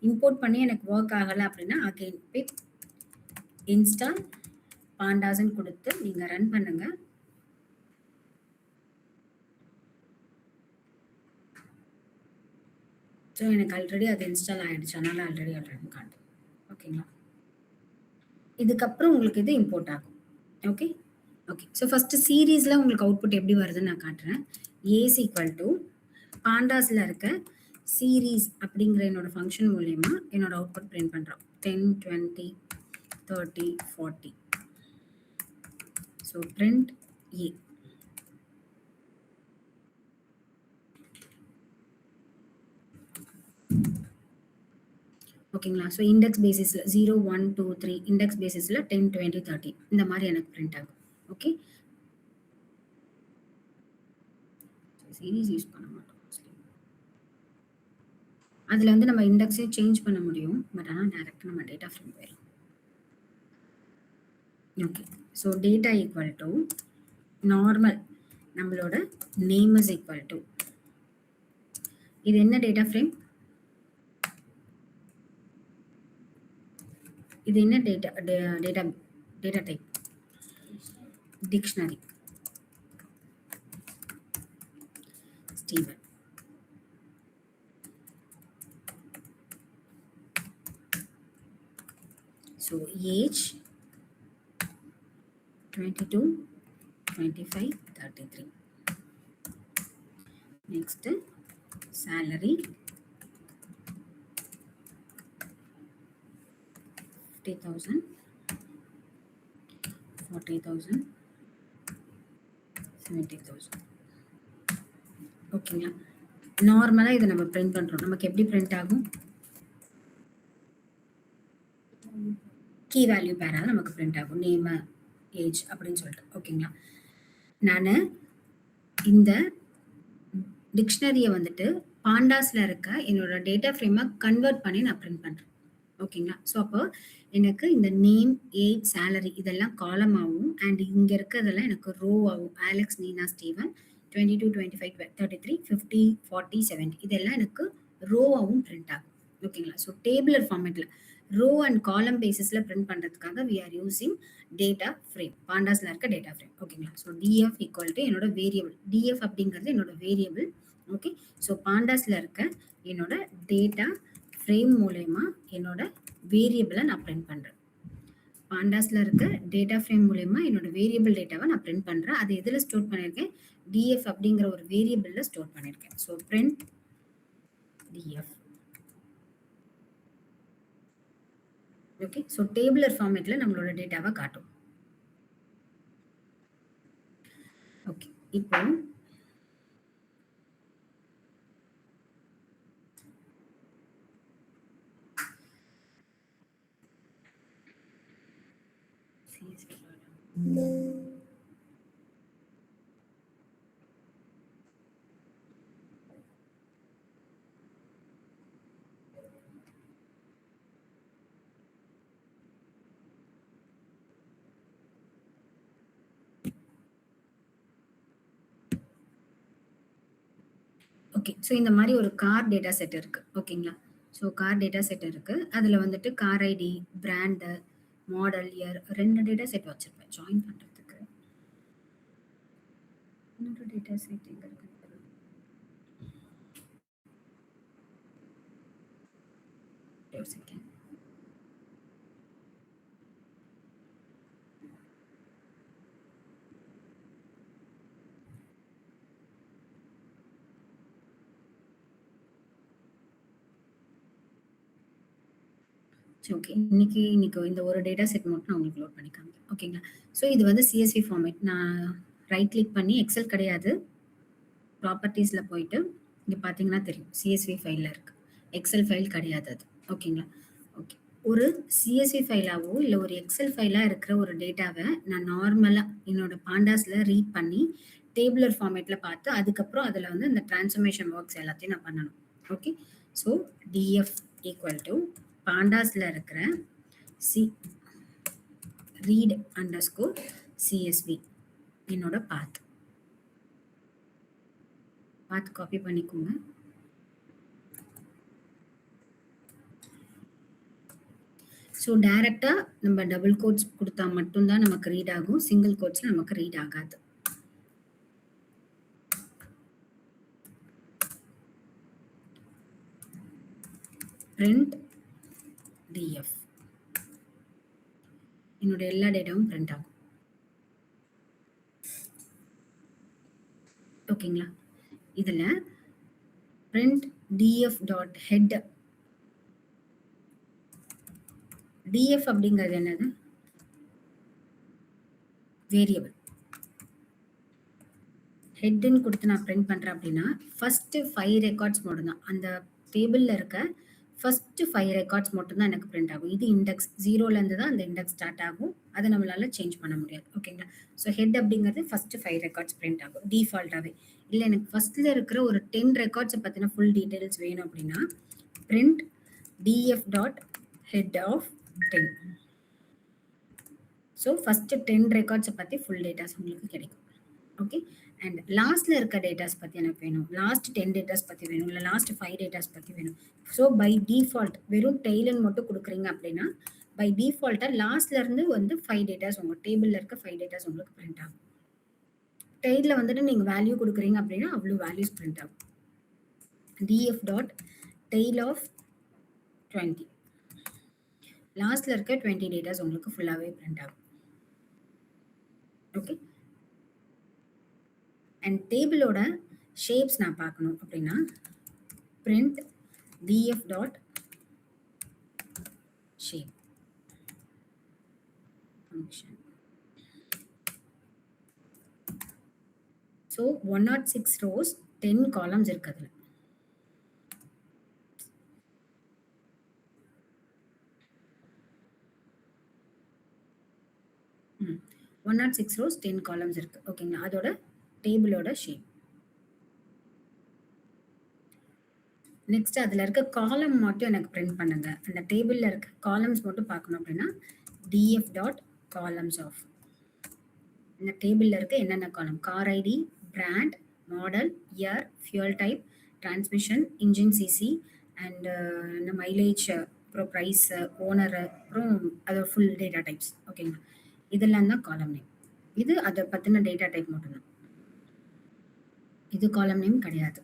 இம்போர்ட் பண்ணி எனக்கு ஒர்க் ஆகலை அப்படின்னா அகெயின் பிப் இன்ஸ்டால் பாண்டாஸ்ன்னு கொடுத்து நீங்கள் ரன் பண்ணுங்க. ஸோ எனக்கு ஆல்ரெடி அது இன்ஸ்டால் ஆகிடுச்சு, அதனால் ஆல்ரெடி காட்டும். ஓகேங்களா? இதுக்கப்புறம் உங்களுக்கு இது இம்போர்ட் ஆகும். Okay okay. ஸோ ஃபஸ்ட்டு சீரீஸில் உங்களுக்கு அவுட்புட் எப்படி வருதுன்னு நான் காட்டுறேன். ஏஸ் ஈக்குவல் டு பாண்டாஸில் இருக்க சீரீஸ் அப்படிங்கிற என்னோட ஃபங்க்ஷன் மூலயமா என்னோட அவுட்புட் பிரிண்ட் பண்ணுறோம். 10, 20, 30, 40. ஸோ பிரிண்ட் ஏ. ஓகேங்களா? ஸோ இண்டெக்ஸ் பேசிஸில் 0, 1, 2, 3 இண்டெக்ஸ் பேசிஸில் 10, 20, 30 இந்த மாதிரி எனக்கு பிரிண்ட் ஆகும். ஓகே. சீரீஸ் யூஸ் பண்ண மாட்டோம். அதில் வந்து நம்ம இண்டெக்ஸே சேஞ்ச் பண்ண முடியும், பட் ஆனால் டேரெக்டாக நம்ம டேட்டா ஃப்ரேம் போயிடலாம். Okay. So data equal to normal நம்மளோட நேம் இஸ் ஈக்குவல் டு, இது என்ன டேட்டா ஃப்ரேம், இது என்ன data type, dictionary. Steven. So age 22, 25, 33. Next salary 50,000, 40,000, 70,000. ஓகேங்களா? நார்மலாக இதை நம்ம பிரிண்ட் பண்ணுறோம். நமக்கு எப்படி பிரிண்ட் ஆகும்? கீ வேல்யூ பேராக நமக்கு பிரிண்ட் ஆகும், நேம் ஏஜ் அப்படின்னு சொல்லிட்டு. ஓகேங்களா? நான் இந்த டிக்ஷனரியை வந்துட்டு பாண்டாஸில் இருக்க என்னோட டேட்டா ஃப்ரேமை கன்வெர்ட் பண்ணி நான் பிரிண்ட் பண்ணுறேன். ஓகேங்களா? ஸோ அப்போ எனக்கு இந்த நேம், ஏஜ், சேலரி இதெல்லாம் காலம் ஆகும். அண்ட் இங்கே இருக்கிறதெல்லாம் எனக்கு ரோ ஆகும். ஆலெக்ஸ், நீனா, ஸ்டீவன் 22, 25, 33, 50, 40, 70 இதெல்லாம் எனக்கு ரோவாகவும் பிரிண்ட் ஆகும். ஓகேங்களா? ஸோ டேபிளர் ஃபார்மேட்டில் ரோ அண்ட் காலம் பேசிஸ்ல பிரிண்ட் பண்றதுக்காக we are using data frame. பாண்டாஸ்ல இருக்க டேட்டா ஃப்ரேம். ஓகேங்களா? ஸோ df ஈக்குவல் டு என்னோட வேரியபிள். df அப்படிங்கிறது என்னோட வேரியபிள். ஓகே. ஸோ பாண்டாஸ்ல இருக்க என்னோட டேட்டா ஃப்ரேம் மூலயமா என்னோட வேரியபிளை நான் பிரிண்ட் பண்றேன். பாண்டாஸ்ல இருக்க டேட்டா ஃப்ரேம் மூலயமா என்னோட வேரியபிள் டேட்டாவை நான் பிரிண்ட் பண்றேன். அது எதுல ஸ்டோர் பண்ணியிருக்கேன்? df அப்படிங்கிற ஒரு வேரியபிள்ல ஸ்டோர் பண்ணியிருக்கேன். So print df. Okay. So tabular ஃபார்மேட்ல நம்மளோட டேட்டாவை காட்டும். ஓகே. இப்போ ஓகே. ஸோ இந்த மாதிரி ஒரு கார் டேட்டா செட் இருக்கு. ஓகேங்களா? ஸோ கார் டேட்டா செட் இருக்கு. அதுல வந்துட்டு car ID, brand, model, year 2 data set வச்சிருப்பேன் ஜாயின் பண்றதுக்கு. இன்னொரு டேட்டா செட் எங்க இருக்கு? ஒரு செகண்ட். ஓகே. இன்னைக்கு இந்த ஒரு டேட்டா செட் மட்டும் நான் உங்களுக்கு லோட் பண்ணி காமிக்கிறேன். ஓகேங்களா? ஸோ இது வந்து CSV ஃபார்மேட். நான் ரைட் கிளிக் பண்ணி எக்ஸல் கிடையாது. ப்ராப்பர்ட்டிஸ்ல போயிட்டு இங்க பார்த்தீங்கன்னா தெரியும். CSV ஃபைல்ல இருக்கு. எக்ஸல் ஃபைல் கிடையாது அது. ஓகேங்களா? ஓகே. ஒரு CSV ஃபைலாவோ இல்ல ஒரு எக்ஸல் ஃபைலா இருக்கிற ஒரு டேட்டாவை நான் நார்மலா என்னோட பாண்டாஸ்ல ரீட் பண்ணி டேபிளர் ஃபார்மேட்ல பார்த்து அதுக்கப்புறம் அதுல வந்து இந்த டிரான்ஸ்ஃபர்மேஷன் ஒர்க்ஸ் எல்லாத்தையும் நான் பண்ணணும். Okay. So df equal to பாண்டாஸ்ல இருக்கிற read underscore CSV என்னோட பாத் காப்பி பண்ணிக்கோங்க. ஸோ டைரக்டா நம்ம டபுள் கோட்ஸ் கொடுத்தா மட்டும்தான் நமக்கு ரீட் ஆகும். சிங்கிள் கோட்ஸ்ல நமக்கு ரீட் ஆகாது. print df என்னோட எல்லா டேட்டாவும் பிரிண்ட் ஆகும். ஓகேங்களா? இதுல print df dot head. df அப்படிங்கிறது என்னது? வேரியபிள். ஹெட்னு கொடுத்து நான் பிரிண்ட் பண்றேன் அப்படின்னா ஃபர்ஸ்ட் 5 ரெக்கார்ட்ஸ் மட்டும் தான். அந்த டேபிள்ல இருக்க ஃபர்ஸ்ட் 5 ரெக்கார்ட்ஸ் மட்டும் தான் எனக்கு பிரிண்ட் ஆகும். இது இண்டெக்ஸ் 0ல இருந்து தான் அந்த இண்டெக்ஸ் ஸ்டார்ட் ஆகும். அதை நம்மளால சேஞ்ச் பண்ண முடியாது. ஓகேங்களா? ஸோ ஹெட் அப்படிங்கிறது ஃபர்ஸ்ட் 5 ரெக்கார்ட்ஸ் பிரிண்ட் ஆகும் டிஃபால்ட்டாவே. இல்லை எனக்கு ஃபர்ஸ்ட்ல இருக்கிற ஒரு 10 ரெக்கார்ட்ஸை பத்தின ஃபுல் டீடைல்ஸ் வேணும் அப்படின்னா print df dot head of 10. So first 10 ரெக்கார்ட்ஸை பத்தி ஃபுல் டேட்டாஸ் உங்களுக்கு கிடைக்கும். ஓகே. அண்ட் லாஸ்ட்ல இருக்க டேட்டாஸ் பத்தி எனக்கு வேணும், லாஸ்ட் 10 டேட்டாஸ் பத்தி வேணும், இல்லை லாஸ்ட் 5 டேட்டாஸ் பத்தி வேணும். ஸோ பை டிஃபால்ட் வெறும் டெய்லன்னு மட்டும் கொடுக்குறீங்க அப்படின்னா பை டிஃபால்ட்டா லாஸ்ட்ல இருந்து வந்து 5 டேட்டாஸ் உங்க டேபிள்ல இருக்க 5 டேட்டாஸ் உங்களுக்கு பிரிண்ட் ஆகும். டெய்ல வந்துட்டு நீங்க வேல்யூ கொடுக்குறீங்க அப்படின்னா அவ்வளோ வேல்யூஸ் பிரிண்ட் ஆகும். df டாட் டெய்ல் ஆஃப் 20 லாஸ்ட்ல இருக்க 20 டேட்டாஸ் உங்களுக்கு ஃபுல்லாவே பிரிண்ட் ஆகும். ஓகே. அண்ட் டேபிளோட ஷேப்ஸ் நான் பார்க்கணும் அப்படின்னா print df dot shape function. So 106 rows 10 columns இருக்கு அதுல. ம் 106 rows 10 காலம்ஸ் இருக்கு. ஓகேங்களா? அதோட டேபிளோட ஷேப். நெக்ஸ்ட் அதுல இருக்க காலம் மட்டும் எனக்கு பிரிண்ட் பண்ணுங்க. அந்த டேபிள்ல இருக்க காலம்ஸ் மட்டும் பார்க்கணும் அப்படின்னா df டாட் காலம்ஸ் ஆஃப். இந்த டேபிள்ல இருக்க என்னென்ன column? Car ID, brand, model, year, fuel type, transmission, engine CC and mileage அப்புறம் ப்ரைஸ், ஓனர், அப்புறம் அதோட ஃபுல் டேட்டா டைப்ஸ். ஓகேங்களா? இதெல்லாம் தான் காலம் நேம். இது அதை பத்தின டேட்டா டைப் மட்டும்தான். இது காலம் நேம் கிடையாது.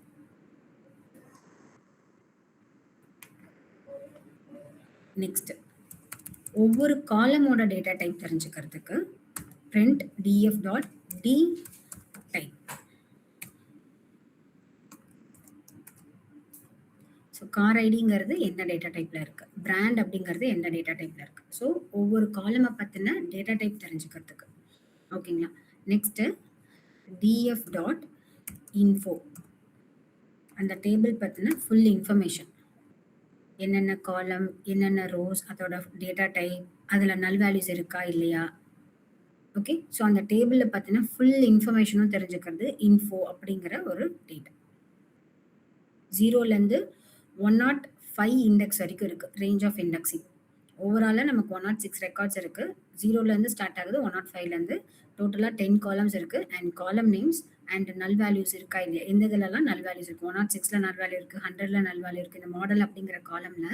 நெக்ஸ்ட், ஒவ்வொரு காலமோட டேட்டா டைப் தெரிஞ்சுக்கிறதுக்கு print df.d type. So car ஐடிங்கிறது என்ன டேட்டா டைப்ல இருக்கு, பிராண்ட் அப்படிங்கிறது என்ன டேட்டா டைப்ல இருக்கு. ஸோ ஒவ்வொரு காலமை பத்தின டேட்டா டைப் தெரிஞ்சுக்கிறதுக்கு. ஓகேங்களா? நெக்ஸ்ட் df.info, அந்த டேபிள் பத்தின ஃபுல் இன்ஃபர்மேஷன், என்னென்ன காலம், என்னென்ன ரோஸ், அதோட டேட்டா டைப், அதுல நல் வேல்யூஸ் இருக்கா இல்லையா. ஓகே, ஸோ அந்த டேபிளில் பார்த்தீங்கன்னா ஃபுல் இன்ஃபர்மேஷனும் தெரிஞ்சுக்கிறது இன்ஃபோ அப்படிங்கிற ஒரு டேட்டா. 0லேருந்து 105 இண்டெக்ஸ் வரைக்கும் இருக்கு, ரேஞ்ச் ஆஃப் இண்டெக்ஸிங். ஓவராலாக நமக்கு 106 ரெக்கார்ட்ஸ் இருக்கு. 0லேருந்து ஸ்டார்ட் ஆகுது, 105லேருந்து டோட்டலாக 10 காலம்ஸ் இருக்கு. அண்ட் காலம் நேம்ஸ் அண்ட் நல் வேல்யூஸ் இருக்கா இல்லையா, எந்த இதுலலாம் நல் வேல்யூஸ் இருக்கு. 106ல நல் வேல்யூ இருக்கு, 100ல நல் வேல்யூ இருக்கு. இந்த மாடல் அப்படிங்கிற காலம்ல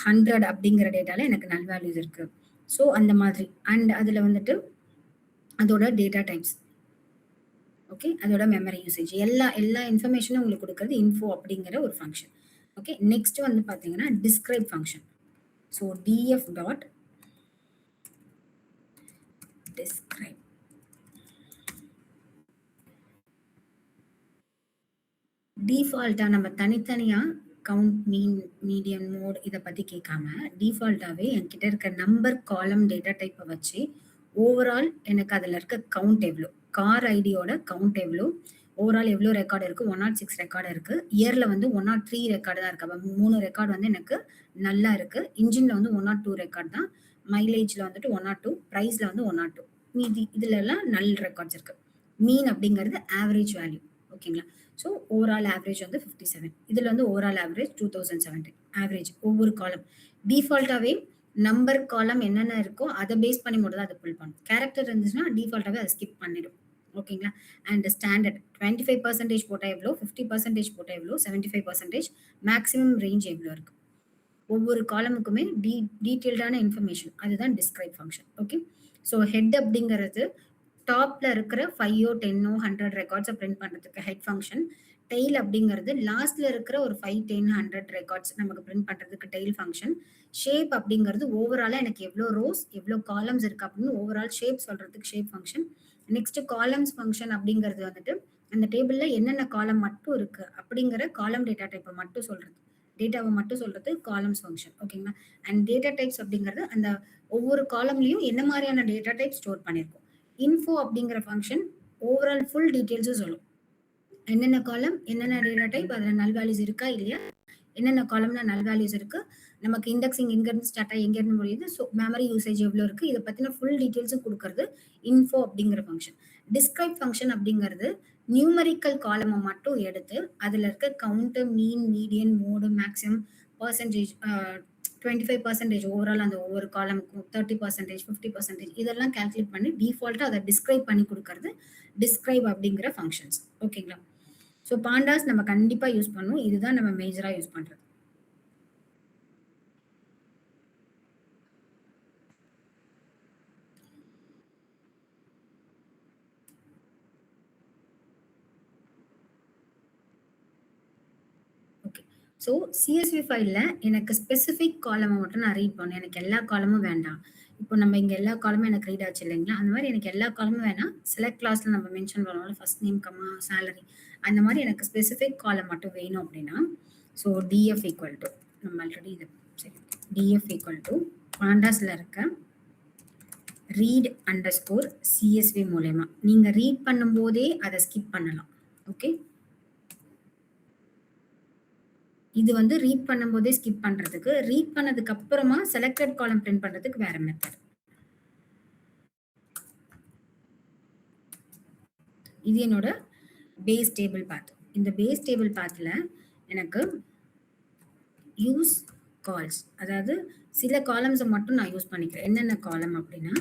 100 அப்படிங்கிற டேட்டால எனக்கு நல் வேல்யூஸ் இருக்கு. ஸோ அந்த மாதிரி. அண்ட் அதில் வந்துட்டு அதோட டேட்டா டைப்ஸ், ஓகே, அதோட மெமரி யூசேஜ், எல்லா இன்ஃபர்மேஷனும் உங்களுக்கு கொடுக்கறது இன்ஃபோ அப்படிங்கிற ஒரு ஃபங்க்ஷன். ஓகே, நெக்ஸ்ட் வந்து பார்த்தீங்கன்னா describe function. So df dot describe. டிஃபால்ட்டாக நம்ம தனித்தனியாக கவுண்ட், மீன், மீடியன், மோட் இதை பற்றி கேட்காம டிஃபால்ட்டாகவே என்கிட்ட இருக்க நம்பர், காலம், டேட்டா டைப்பை வச்சு ஓவரால் எனக்கு அதில் இருக்க கவுண்ட் எவ்வளோ, கார் ஐடியோட கவுண்ட் எவ்வளோ, ஓவரால் எவ்வளோ ரெக்கார்டு இருக்குது, 106 ரெக்கார்டு இருக்குது. இயரில் வந்து 103 ரெக்கார்டு தான் இருக்குது. அப்போ 3 ரெக்கார்டு வந்து எனக்கு நல்லா இருக்குது. இன்ஜினில் வந்து 102 ரெக்கார்டு தான். மைலேஜில் வந்துட்டு 102, ப்ரைஸில் வந்து 102. மீதி இதுலலாம் நல் ரெக்கார்ட்ஸ் இருக்குது. மீன் அப்படிங்கிறது ஆவரேஜ் வேல்யூ. ஓகேங்களா? ஸோ ஓவரால் ஆவரேஜ் வந்து 57. இதில் வந்து ஓவரால் ஆவரேஜ் 2017 ஆவரேஜ். ஒவ்வொரு காலம் டிஃபால்ட்டாகவே நம்பர், காலம் என்னென்ன இருக்கோ அதை பேஸ் பண்ணி மட்டும் தான் அதை புல் பண்ணும். கேரக்டர் இருந்துச்சுன்னா டிஃபால்ட்டாகவே அதை ஸ்கிப் பண்ணிடும். ஓகேங்களா? அண்ட் ஸ்டாண்டர்ட் 25% போட்டால் எவ்வளோ, 50% போட்டால் எவ்வளோ, 75%, மேக்ஸிமம் ரேஞ்ச் எவ்வளோ இருக்கு. ஒவ்வொரு காலமுக்குமே டீட்டெயில்டான இன்ஃபர்மேஷன், அதுதான் describe function. Okay, so head அப்படிங்கிறது டாப்ல இருக்கிற 5, 10, 100 ரெக்கார்ட்ஸை பிரிண்ட் பண்ணுறதுக்கு ஹெட் ஃபங்க்ஷன். டெய்ல் அப்படிங்கிறது லாஸ்ட்ல இருக்கிற ஒரு 5, 10, 100 ரெக்கார்ட்ஸ் நமக்கு பிரிண்ட் பண்றதுக்கு டெய்ல் ஃபங்க்ஷன். ஷேப் அப்படிங்கிறது ஓவராலா எனக்கு எவ்வளோ ரோஸ், எவ்வளோ காலம்ஸ் இருக்கு அப்படின்னு ஓவரால் ஷேப் சொல்றதுக்கு shape function. Next columns function அப்படிங்கிறது வந்துட்டு அந்த டேபிள்ல என்னென்ன காலம் மட்டும் இருக்கு அப்படிங்கிற காலம் டேட்டா டைப்பை மட்டும் சொல்றது, டேட்டாவை மட்டும் சொல்றது காலம்ஸ் ஃபங்க்ஷன். ஓகேங்களா? அண்ட் டேட்டா டைப்ஸ் அப்படிங்கிறது அந்த ஒவ்வொரு காலம்லயும் என்ன மாதிரியான டேட்டா டைப் ஸ்டோர் பண்ணிருக்கோம். இன்ஃபோ அப்படிங்கிற ஃபங்க்ஷன் ஓவரால் ஃபுல் டீட்டெயில்ஸும் சொல்லும். என்னென்ன காலம், என்னென்ன டேட்டா டைப், அதில் நல் வேல்யூஸ் இருக்கா இல்லையா, என்னென்ன காலம்ல நல் வேல்யூஸ் இருக்கு, நமக்கு இண்டெக்ஸிங் எங்கேருந்து ஸ்டார்ட் ஆகி எங்கேருந்து முடியுது, ஸோ மெமரி யூசேஜ் எவ்வளோ இருக்கு, இதை பற்றின ஃபுல் டீட்டெயில்ஸும் கொடுக்கறது இன்ஃபோ அப்படிங்கிற ஃபங்க்ஷன். டிஸ்கிரைப் ஃபங்க்ஷன் அப்படிங்கிறது நியூமரிக்கல் காலமை மட்டும் எடுத்து அதில் இருக்க count, mean, median, mode, maximum, percentage, 25% overall அந்த ஒவ்வொரு காலமுக்கும் 30%, 50% இதெல்லாம் கால்குலேட் பண்ணி டிஃபால்ட்டாக அதை டிஸ்கிரைப் பண்ணி கொடுக்கறது டிஸ்கிரைப் அப்படிங்கிற ஃபங்க்ஷன்ஸ். ஓகேங்களா? ஸோ பாண்டாஸ் நம்ம கண்டிப்பாக யூஸ் பண்ணுவோம். இதுதான் நம்ம மேஜராக யூஸ் பண்ணுறது. ஓகே, ஸோ சிஎஸ்வி ஃபைலில் எனக்கு ஸ்பெசிஃபிக் காலமை மட்டும் நான் ரீட் பண்ணேன். எனக்கு எல்லா காலமும் வேண்டாம். இப்போ நம்ம இங்கே எல்லா காலமும் எனக்கு ரீட் ஆச்சு இல்லைங்களா, அந்த மாதிரி எனக்கு எல்லா காலமும் வேணாம். செலக்ட் கிளாஸில் நம்ம மென்ஷன் பண்ணுவோம்ல, ஃபர்ஸ்ட் நேம், கமா, சேலரி, அந்த மாதிரி எனக்கு ஸ்பெசிஃபிக் காலம் மட்டும் வேணும் அப்படின்னா, ஸோ டிஎஃப் ஈக்குவல் டு, நம்ம ஆல்ரெடி இது சரி, டிஎஃப் ஈக்குவல் டு பாண்டாஸில் இருக்க ரீட் அண்டர்ஸ்கோர் சிஎஸ்வி மூலயமா நீங்கள் ரீட் பண்ணும்போதே அதை ஸ்கிப் பண்ணலாம். ஓகே, இது வந்து ரீட் பண்ணும்போதே ஸ்கிப் பண்றதுக்கு, ரீட் பண்ணதுக்கு அப்புறமா செலக்டட் காலம் பிரிண்ட் பண்றதுக்கு வேற மெத்தட். இது என்னோட பேஸ் டேபிள் பாத். இந்த பேஸ் டேபிள் பாத்ல எனக்கு யூஸ் கால்ஸ், அதாவது சில காலம்ஸை மட்டும் நான் யூஸ் பண்ணிக்கிறேன். என்னென்ன காலம் அப்படின்னா,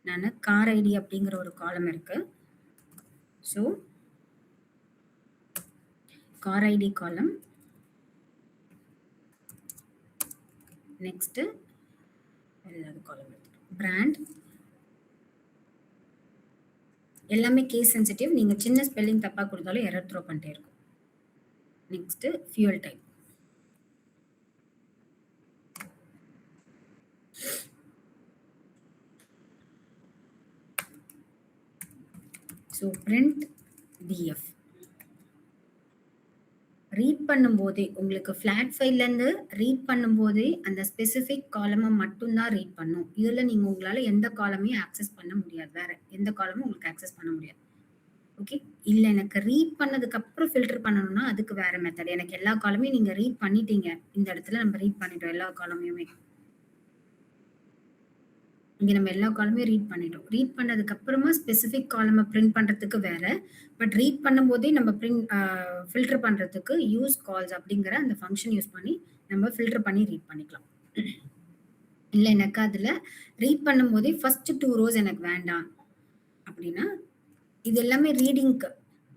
நான் கார் ஐடி அப்படிங்கிற ஒரு காலம் இருக்கு. ஸோ கார் ஐடி காலம், நெக்ஸ்ட் ஏதாவது காலம் பிராண்ட் எல்லாமே கேஸ் சென்சிட்டிவ். நீங்க சின்ன ஸ்பெல்லிங் தப்பா கொடுத்தாலும் எரர் த்ரோ பண்ணிட்டே இருக்கும். Next fuel type. So print DF. Read பண்ணும்போதே உங்களுக்கு ஃபிளாட் ஃபைல்லேருந்து ரீட் பண்ணும்போதே அந்த ஸ்பெசிஃபிக் காலமை மட்டும்தான் ரீட் பண்ணும். இதில் நீங்கள் உங்களால் எந்த காலமையும் ஆக்சஸ் பண்ண முடியாது. வேற எந்த காலமும் உங்களுக்கு ஆக்சஸ் பண்ண முடியாது. ஓகே, இல்லை எனக்கு ரீட் பண்ணதுக்கு அப்புறம் ஃபில்டர் பண்ணணும்னா அதுக்கு வேற மெத்தட். எனக்கு எல்லா காலமையும் நீங்கள் ரீட் பண்ணிட்டீங்க. இந்த இடத்துல நம்ம ரீட் பண்ணிட்டோம் எல்லா காலமையுமே. இங்க நம்ம எல்லா காலமையும் ரீட் பண்ணிட்டோம். ரீட் பண்ணதுக்கு அப்புறமா ஸ்பெசிஃபிக் காலமை பிரிண்ட் பண்றதுக்கு வேற. பட் ரீட் பண்ணும்போதே நம்ம ஃபில்டர் பண்றதுக்கு யூஸ் கால்ஸ் அப்படிங்கிற அந்த ஃபங்க்ஷன் யூஸ் பண்ணி நம்ம ஃபில்டர் பண்ணி ரீட் பண்ணிக்கலாம். இல்லை எனக்கு அதுல ரீட் பண்ணும்போதே ஃபர்ஸ்ட் 2 rows எனக்கு வேண்டாம் அப்படின்னா இது எல்லாமே ரீடிங்க்கு.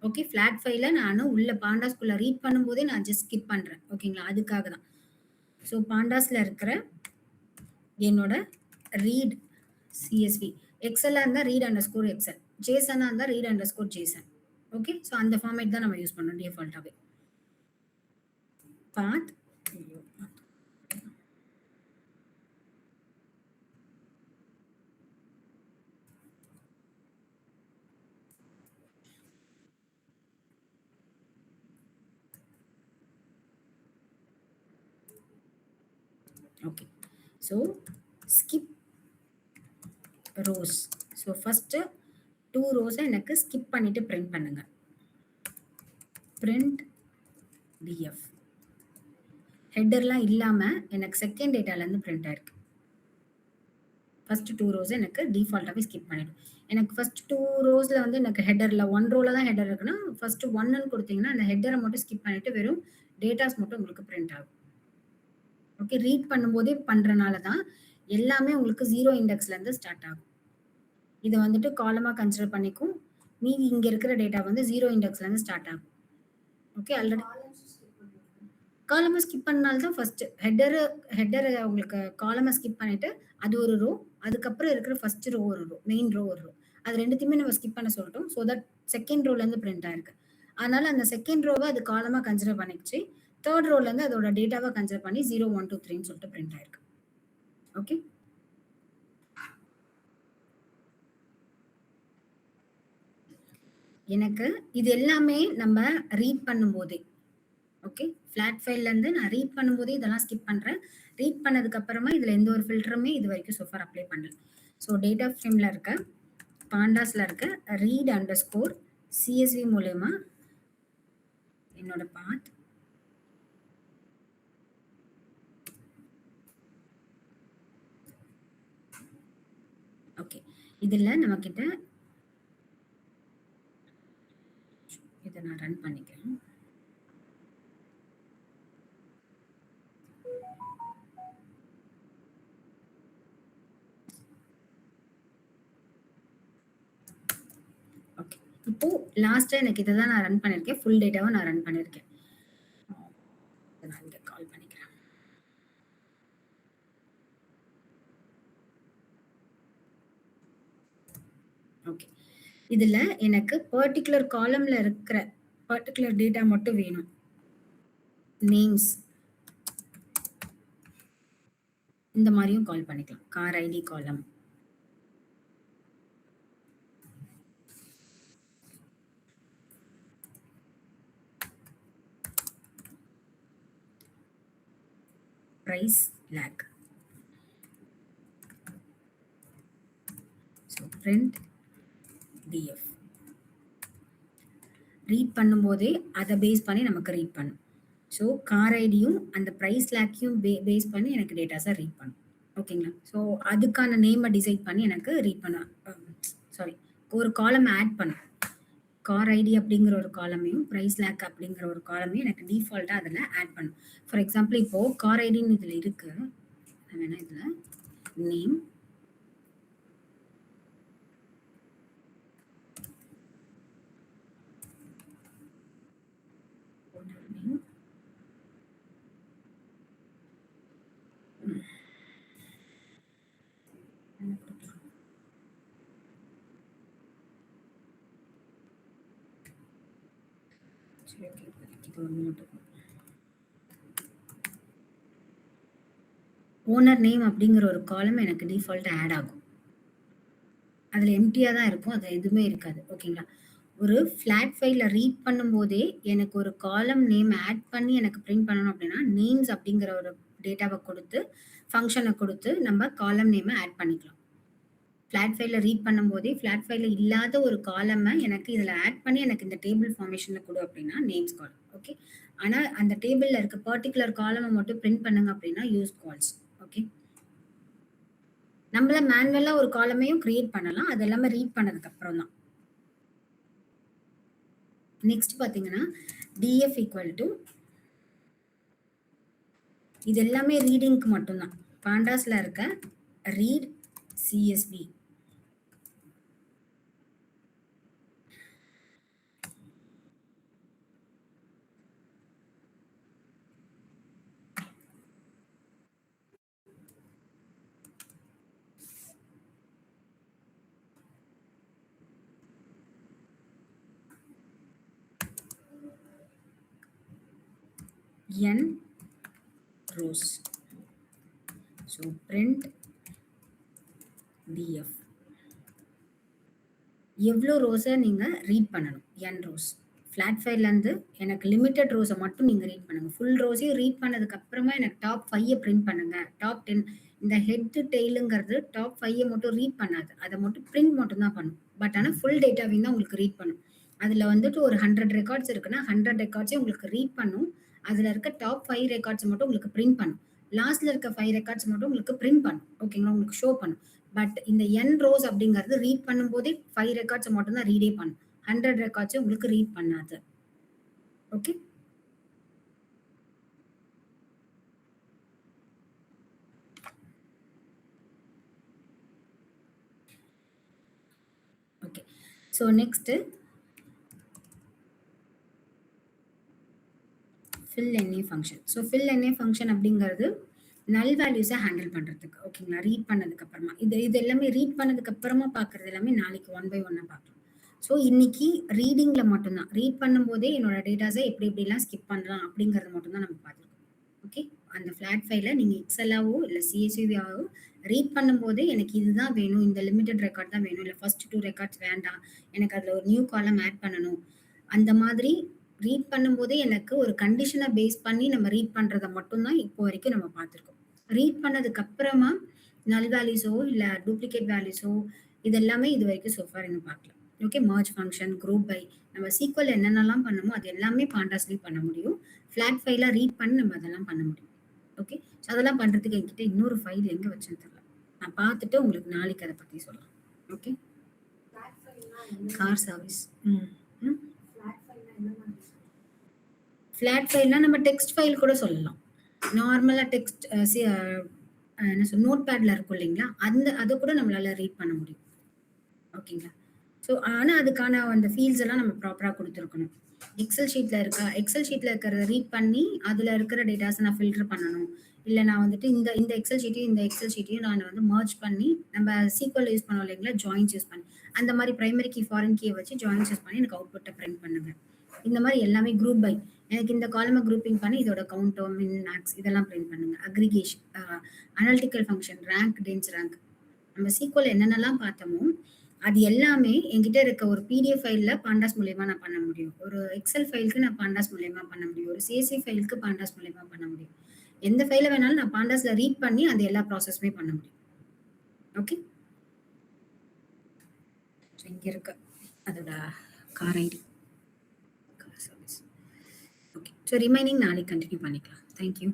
ஓகே, ஃபிளாட் ஃபைல நான் உள்ள பாண்டாஸ்குள்ள ரீட் பண்ணும்போதே நான் ஜஸ்ட் ஸ்கிப் பண்றேன். ஓகேங்களா, அதுக்காக தான். ஸோ பாண்டாஸ்ல இருக்கிற என்னோட ரீட் CSV, எக்ஸலா இருந்தா ரீட் அண்டர்ஸ்கோர் எக்ஸல், ஜேசனா இருந்தா read underscore JSON. Okay, so அந்த ஃபார்மேட் தான் நம்ம யூஸ் பண்ணோம் டிஃபால்ட்டாவே. Path okay, so skip rows. So first 2 rows எனக்கு ஸ்கிப் பண்ணிட்டு பிரிண்ட் பண்ணுங்க. Print df. ஹெட்டர்லாம் இல்லாம எனக்கு செகண்ட் டேட்டால இருந்து பிரிண்ட் ஆயிருக்கு. ஃபர்ஸ்ட் 2 rows எனக்கு டிஃபால்ட்டாவே ஸ்கிப் பண்ணிடும். எனக்கு ஃபர்ஸ்ட் 2 rowsல வந்து எனக்கு ஹெட்டர்ல 1 rowல தான் ஹெட்டர் இருக்குன்னா ஃபர்ஸ்ட் 1ன்னு கொடுத்தீங்கன்னா அந்த ஹெட்டரை மட்டும் ஸ்கிப் பண்ணிட்டு வெறும் டேட்டாஸ் மட்டும் உங்களுக்கு பிரிண்ட் ஆகும். ஓகே, ரீட் பண்ணும்போதே பண்றனால தான் எல்லாமே உங்களுக்கு 0 இண்டெக்ஸ்ல இருந்து ஸ்டார்ட் ஆகும். இதை வந்துட்டு காலமா கன்சிடர் பண்ணிக்கும். மீதி இங்க இருக்கிற டேட்டா வந்து 0 இண்டெக்ஸ்ல இருந்து ஸ்டார்ட் ஆகும். ஓகே, ஆல்ரெடி காலமை ஸ்கிப் பண்ணனால தான் ஃபர்ஸ்ட் ஹெட்டர் உங்களுக்கு காலமை ஸ்கிப் பண்ணிட்டு அது ஒரு ரோ, அதுக்கப்புறம் இருக்கிற ஃபர்ஸ்ட் ரோ ஒரு ரோ, மெயின் ரோ ஒரு ரோ, அது ரெண்டுத்தையுமே நம்ம ஸ்கிப் பண்ண சொல்லிட்டோம். ஸோ தட் செகண்ட் ரோல இருந்து பிரிண்ட் ஆயிருக்கு. அதனால அந்த செகண்ட் ரோவை அது காலமா கன்சிடர் பண்ணிச்சு. தேர்ட் ரோல இருந்து அதோட டேட்டாவை கன்சிடர் பண்ணி 0 1 2 3ன்னு சொல்லிட்டு பிரிண்ட் ஆயிருக்கு. ஓகே, எனக்கு இது எல்லாமே நம்ம ரீட் பண்ணும்போதே, ஓகே, ஃபிளாட் ஃபைல்ல இருந்து நான் ரீட் பண்ணும்போதே இதெல்லாம் ஸ்கிப் பண்றேன். ரீட் பண்ணதுக்கு அப்புறமா இதுல எந்த ஒரு ஃபில்டருமே இது வரைக்கும் சோஃபார் அப்ளை பண்ணல. ஸோ டேட்டா ஃப்ரேம்ல இருக்க பாண்டாஸ்ல இருக்க ரீட் அண்டர்ஸ்கோர் CSV மூலமா என்னோட பாத் ஓகே, இதுல நம்ம கிட்ட இதை நான் ரன் பண்ணிக்கிறேன். ஓகே, இப்போ லாஸ்டா எனக்கு இதை தான் நான் ரன் பண்ணிருக்கேன். ஃபுல் டேட்டாவை நான் ரன் பண்ணிருக்கேன். நான் இங்க கால் பண்ணிக்கிறேன். ஓகே, இதுல எனக்கு பர்டிகுலர் காலம்ல இருக்கிற பர்டிகுலர் டேட்டா மட்டும் வேணும். நேம்ஸ் இந்த மாதிரியும் கால் பண்ணிக்கலாம். Car ID column, price lakh. So print DF. Read பண்ணும்போதே அதை பேஸ் பண்ணி நமக்கு ரீட் பண்ணும். ஸோ கார் ஐடியும் அந்த ப்ரைஸ் லேக்கையும் பேஸ் பண்ணி எனக்கு டேட்டாஸை ரீட் பண்ணும். ஓகேங்களா, ஸோ அதுக்கான நேமை டிசைட் பண்ணி எனக்கு ரீட் பண்ண ஒரு காலம் ஆட் பண்ணும். கார் ஐடி அப்படிங்கிற ஒரு காலமையும் ப்ரைஸ் லேக் அப்படிங்கிற ஒரு காலமையும் எனக்கு டிஃபால்ட்டாக அதில் ஆட் பண்ணும். ஃபார் எக்ஸாம்பிள் இப்போது கார் ஐடின்னு இதில் இருக்கு. நான் வேணா இதில் நேம் சரி ஓகே இது ஒன்று மட்டும். ஓனர் நேம் அப்படிங்கிற ஒரு காலம் எனக்கு டிஃபால்ட் ஆட் ஆகும். அதில் எம்டியாக தான் இருக்கும், அது எதுவுமே இருக்காது. ஓகேங்களா? ஒரு ஃப்ளாட் ஃபைல ரீட் பண்ணும்போதே எனக்கு ஒரு காலம் நேம் ஆட் பண்ணி எனக்கு பிரிண்ட் பண்ணணும் அப்படின்னா நேம்ஸ் அப்படிங்கிற ஒரு டேட்டாவை கொடுத்து ஃபங்க்ஷனை கொடுத்து நம்ம காலம் நேமை ஆட் பண்ணிக்கலாம். ஃப்ளாட் ஃபைல ரீட் பண்ணும்போதே ஃப்ளாட் ஃபைல இல்லாத ஒரு காலமை எனக்கு இதில் ஆட் பண்ணி எனக்கு இந்த டேபிள் ஃபார்மேஷனில் கொடு அப்படின்னா நேம்ஸ் காலம். ஓகே, ஆனால் அந்த டேபிளில் இருக்க பர்டிகுலர் காலமை மட்டும் பிரிண்ட் பண்ணுங்க அப்படின்னா யூஸ் கால்ஸ். ஓகே, நம்மள மேனுவலாக ஒரு காலமையும் கிரியேட் பண்ணலாம், அது எல்லாமே ரீட் பண்ணதுக்கு அப்புறம் தான். நெக்ஸ்ட் பார்த்தீங்கன்னா df ஈக்குவல் டு இது எல்லாமே ரீடிங்க்கு மட்டும்தான். பாண்டாஸ்ல இருக்க read csv n rows. So print df எவ்வளோ ரோஸை நீங்கள் ரீட் பண்ணணும், n ரோஸ். ஃப்ளாட் ஃபைல்லேருந்து எனக்கு லிமிட்டட் ரோஸை மட்டும் நீங்கள் ரீட் பண்ணுங்கள். ஃபுல் ரோஸையும் ரீட் பண்ணதுக்கு அப்புறமா எனக்கு டாப் 5 பிரிண்ட் பண்ணுங்கள். டாப் 10 இந்த ஹெட் டெய்லுங்கிறது டாப் 5 மட்டும் ரீட் பண்ணாது, அதை மட்டும் பிரிண்ட் மட்டும் தான் பண்ணும். பட் ஆனால் ஃபுல் டேட்டாவையும் தான் உங்களுக்கு ரீட் பண்ணும். அதில் வந்துட்டு ஒரு 100 ரெக்கார்ட்ஸ் இருக்குன்னா 100 ரெக்கார்ட்ஸையும் உங்களுக்கு ரீட் பண்ணும். அதில் இருக்க டாப் 5 ரெக்கார்ட்ஸ் மட்டும் உங்களுக்கு பிரிண்ட் பண்ணும். லாஸ்ட்ல இருக்க 5 ரெக்கார்ட்ஸ் மட்டும் உங்களுக்கு பிரிண்ட் பண்ணும். ஓகேங்களா, உங்களுக்கு ஷோ பண்ணும். பட் இந்த n ரோஸ் அப்படிங்கிறது ரீட் பண்ணும்போதே 5 ரெக்கார்ட்ஸ் மட்டும் தான் ரீடே பண்ணும். 100 ரெக்கார்ட்ஸ் உங்களுக்கு ரீட் பண்ணாது. Okay, okay. So next fill NA function. So fill NA function அப்படிங்கிறது நல் வேல்யூஸை ஹேண்டில் பண்ணுறதுக்கு. ஓகேங்களா, ரீட் பண்ணதுக்கு அப்புறமா இது எல்லாமே ரீட் பண்ணதுக்கு அப்புறமா பார்க்குறது எல்லாமே நாளைக்கு 1 by 1 பார்க்கலாம். ஸோ இன்னைக்கு ரீடிங்கில் மட்டும்தான், ரீட் பண்ணும்போதே என்னோட டேட்டாஸை எப்படிலாம் ஸ்கிப் பண்ணலாம் அப்படிங்கிறது மட்டும்தான் நம்ம பார்த்துருக்கோம். ஓகே, அந்த ஃப்ளாட் ஃபைலை நீங்கள் எக்ஸலாவோ இல்லை சிஎஸ்வியாவோ ரீட் பண்ணும்போதே எனக்கு இதுதான் வேணும், இந்த லிமிட்டட் ரெக்கார்ட் தான் வேணும், இல்லை ஃபர்ஸ்ட் 2 ரெக்கார்ட்ஸ் வேண்டாம், எனக்கு அதில் ஒரு நியூ காலம் ஆட் பண்ணணும், அந்த மாதிரி ரீட் பண்ணும்போதே எனக்கு ஒரு கண்டிஷனை பேஸ் பண்ணி நம்ம ரீட் பண்ணுறதை மட்டும்தான் இப்போ வரைக்கும் நம்ம பார்த்துருக்கோம். ரீட் பண்ணதுக்கு அப்புறமா நல் வேல்யூஸோ இல்லை டூப்ளிகேட் வேல்யூஸோ இது எல்லாமே இது வரைக்கும் சோஃபார் இன்னும் பார்க்கலாம். Okay, merge function, group by, நம்ம சீக்வல் என்னென்னலாம் பண்ணணுமோ அது எல்லாமே பாண்டாஸ்லேயும் பண்ண முடியும். ஃப்ளாட் ஃபைலாக ரீட் பண்ணி நம்ம அதெல்லாம் பண்ண முடியும். ஓகே, ஸோ அதெல்லாம் பண்ணுறதுக்கு என்கிட்ட இன்னொரு ஃபைல் எங்கே வச்சுன்னு தெரியல, நான் பார்த்துட்டு உங்களுக்கு நாளைக்கு அதை பற்றி சொல்லலாம். Okay, car service. ஃப்ளாட் ஃபைல்னா நம்ம டெக்ஸ்ட் ஃபைல் கூட சொல்லலாம். நார்மலாக டெக்ஸ்ட் என்ன சொல் நோட் பேடில் இருக்கும் இல்லைங்களா, அதை கூட நம்மளால ரீட் பண்ண முடியும். ஓகேங்களா, ஸோ ஆனால் அதுக்கான அந்த ஃபீல்ட்ஸ் எல்லாம் நம்ம ப்ராப்பராக கொடுத்துருக்கணும். எக்ஸல் ஷீட்டில் இருக்கிறத ரீட் பண்ணி அதில் இருக்கிற டேட்டாஸை நான் ஃபில்டர் பண்ணணும், இல்லை நான் வந்துட்டு இந்த எக்ஸல் ஷீட்டையும் நான் வந்து மர்ஜ் பண்ணி நம்ம சீக்வல் யூஸ் பண்ணோம் இல்லைங்களா, ஜாயின்ஸ் யூஸ் பண்ணி அந்த மாதிரி பிரைமரி கீ ஃபாரின் கீயை வச்சு ஜாயின்ஸ் யூஸ் பண்ணி எனக்கு அவுட்புட்டை பிரிண்ட் பண்ணுங்க. இந்த மாதிரி எல்லாமே குரூப் பை, எனக்கு இந்த காலமை குரூப்பிங் பண்ணி இதோட கவுண்டோ மின் மேக்ஸ் இதெல்லாம் பிரிண்ட் பண்ணுங்க. Aggregation, analytical function, rank, dense rank, நம்ம சீக்வல் என்னென்னலாம் பார்த்தோமோ அது எல்லாமே என்கிட்ட இருக்க ஒரு பிடிஎஃப் ஃபைலில் பாண்டாஸ் மூலயமா நான் பண்ண முடியும். ஒரு எக்ஸல் ஃபைலுக்கு நான் பாண்டாஸ் மூலயமா பண்ண முடியும். ஒரு சிஎஸ்வி ஃபைலுக்கு பாண்டாஸ் மூலயமா பண்ண முடியும். எந்த ஃபைலை வேணாலும் நான் பாண்டாஸ்ல ரீட் பண்ணி அந்த எல்லா ப்ராசஸுமே பண்ண முடியும். ஓகே, ஸோ இங்கே இருக்க அதோட car ID, car service. Okay, so remaining நாளைக்கு கண்டினியூ பண்ணிக்கலாம். Thank you,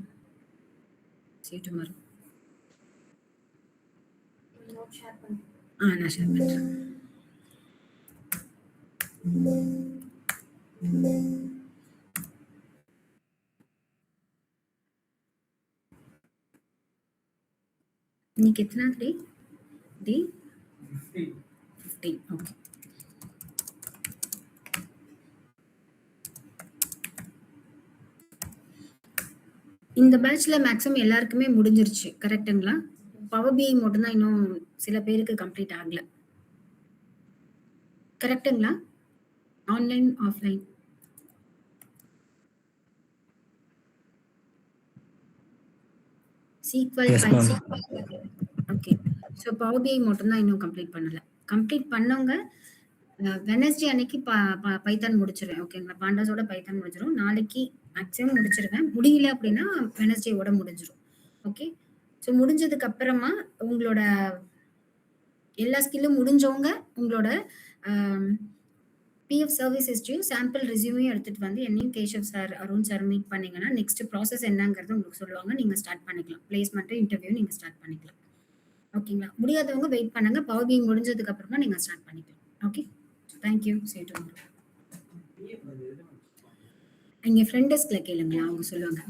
see you tomorrow. நான் ஷேர் பண்ணுறேன். இன்னைக்கு எத்தனாவது டே 15. ஓகே, இந்த பேட்ச்ல மேக்ஸிமம் எல்லாருக்குமே முடிஞ்சிருச்சு, கரெக்டுங்களா? பவர் பிஐ மட்டும்தான் இன்னும் சில பேருக்கு கம்ப்ளீட் ஆகல, கரெக்டுங்களா? Online offline SQL, Yes, ma'am. Okay. So power BI மட்டும் தான் இன்னும் கம்ப்ளீட் பண்ணல. கம்ப்ளீட் பண்ணவங்க வெட்னஸ்டே அன்னைக்கு பைத்தான் முடிச்சிருவேன். ஓகேங்களா? பாண்டாஸோட பைத்தான் முடிஞ்சிரும். நாளைக்கு மேக்ஸிமம் முடிச்சிருவேன். முடியல அப்படின்னா வெட்னஸ்டேவோட முடிஞ்சிரும். ஓகே. ஸோ முடிஞ்சதுக்கு அப்புறமா உங்களோட எல்லா ஸ்கில்லும் முடிஞ்சவங்க உங்களோட பிஎஃப் சர்வீஸ் ஹிஸ்டரியும் சாம்பிள் ரெஸ்யூமையும் எடுத்துட்டு வந்து என்னையும் Keshav sir, Arun sir meet பண்ணீங்கன்னா நெக்ஸ்ட் ப்ராசஸ் என்னங்கிறது உங்களுக்கு சொல்லுவாங்க. நீங்க ஸ்டார்ட் பண்ணிக்கலாம். பிளேஸ்மெண்ட் இன்டர்வியூ நீங்க ஸ்டார்ட் பண்ணிக்கலாம். ஓகேங்களா? முடியாதவங்க வெயிட் பண்ணுங்க. பவர் பிஐ முடிஞ்சதுக்கு அப்புறமா நீங்க ஸ்டார்ட் பண்ணிக்கலாம். Okay. Thank you. See you tomorrow. இங்க ஃப்ரெண்ட் டெஸ்க்ல கேளுங்களா, அவங்க சொல்லுவாங்க.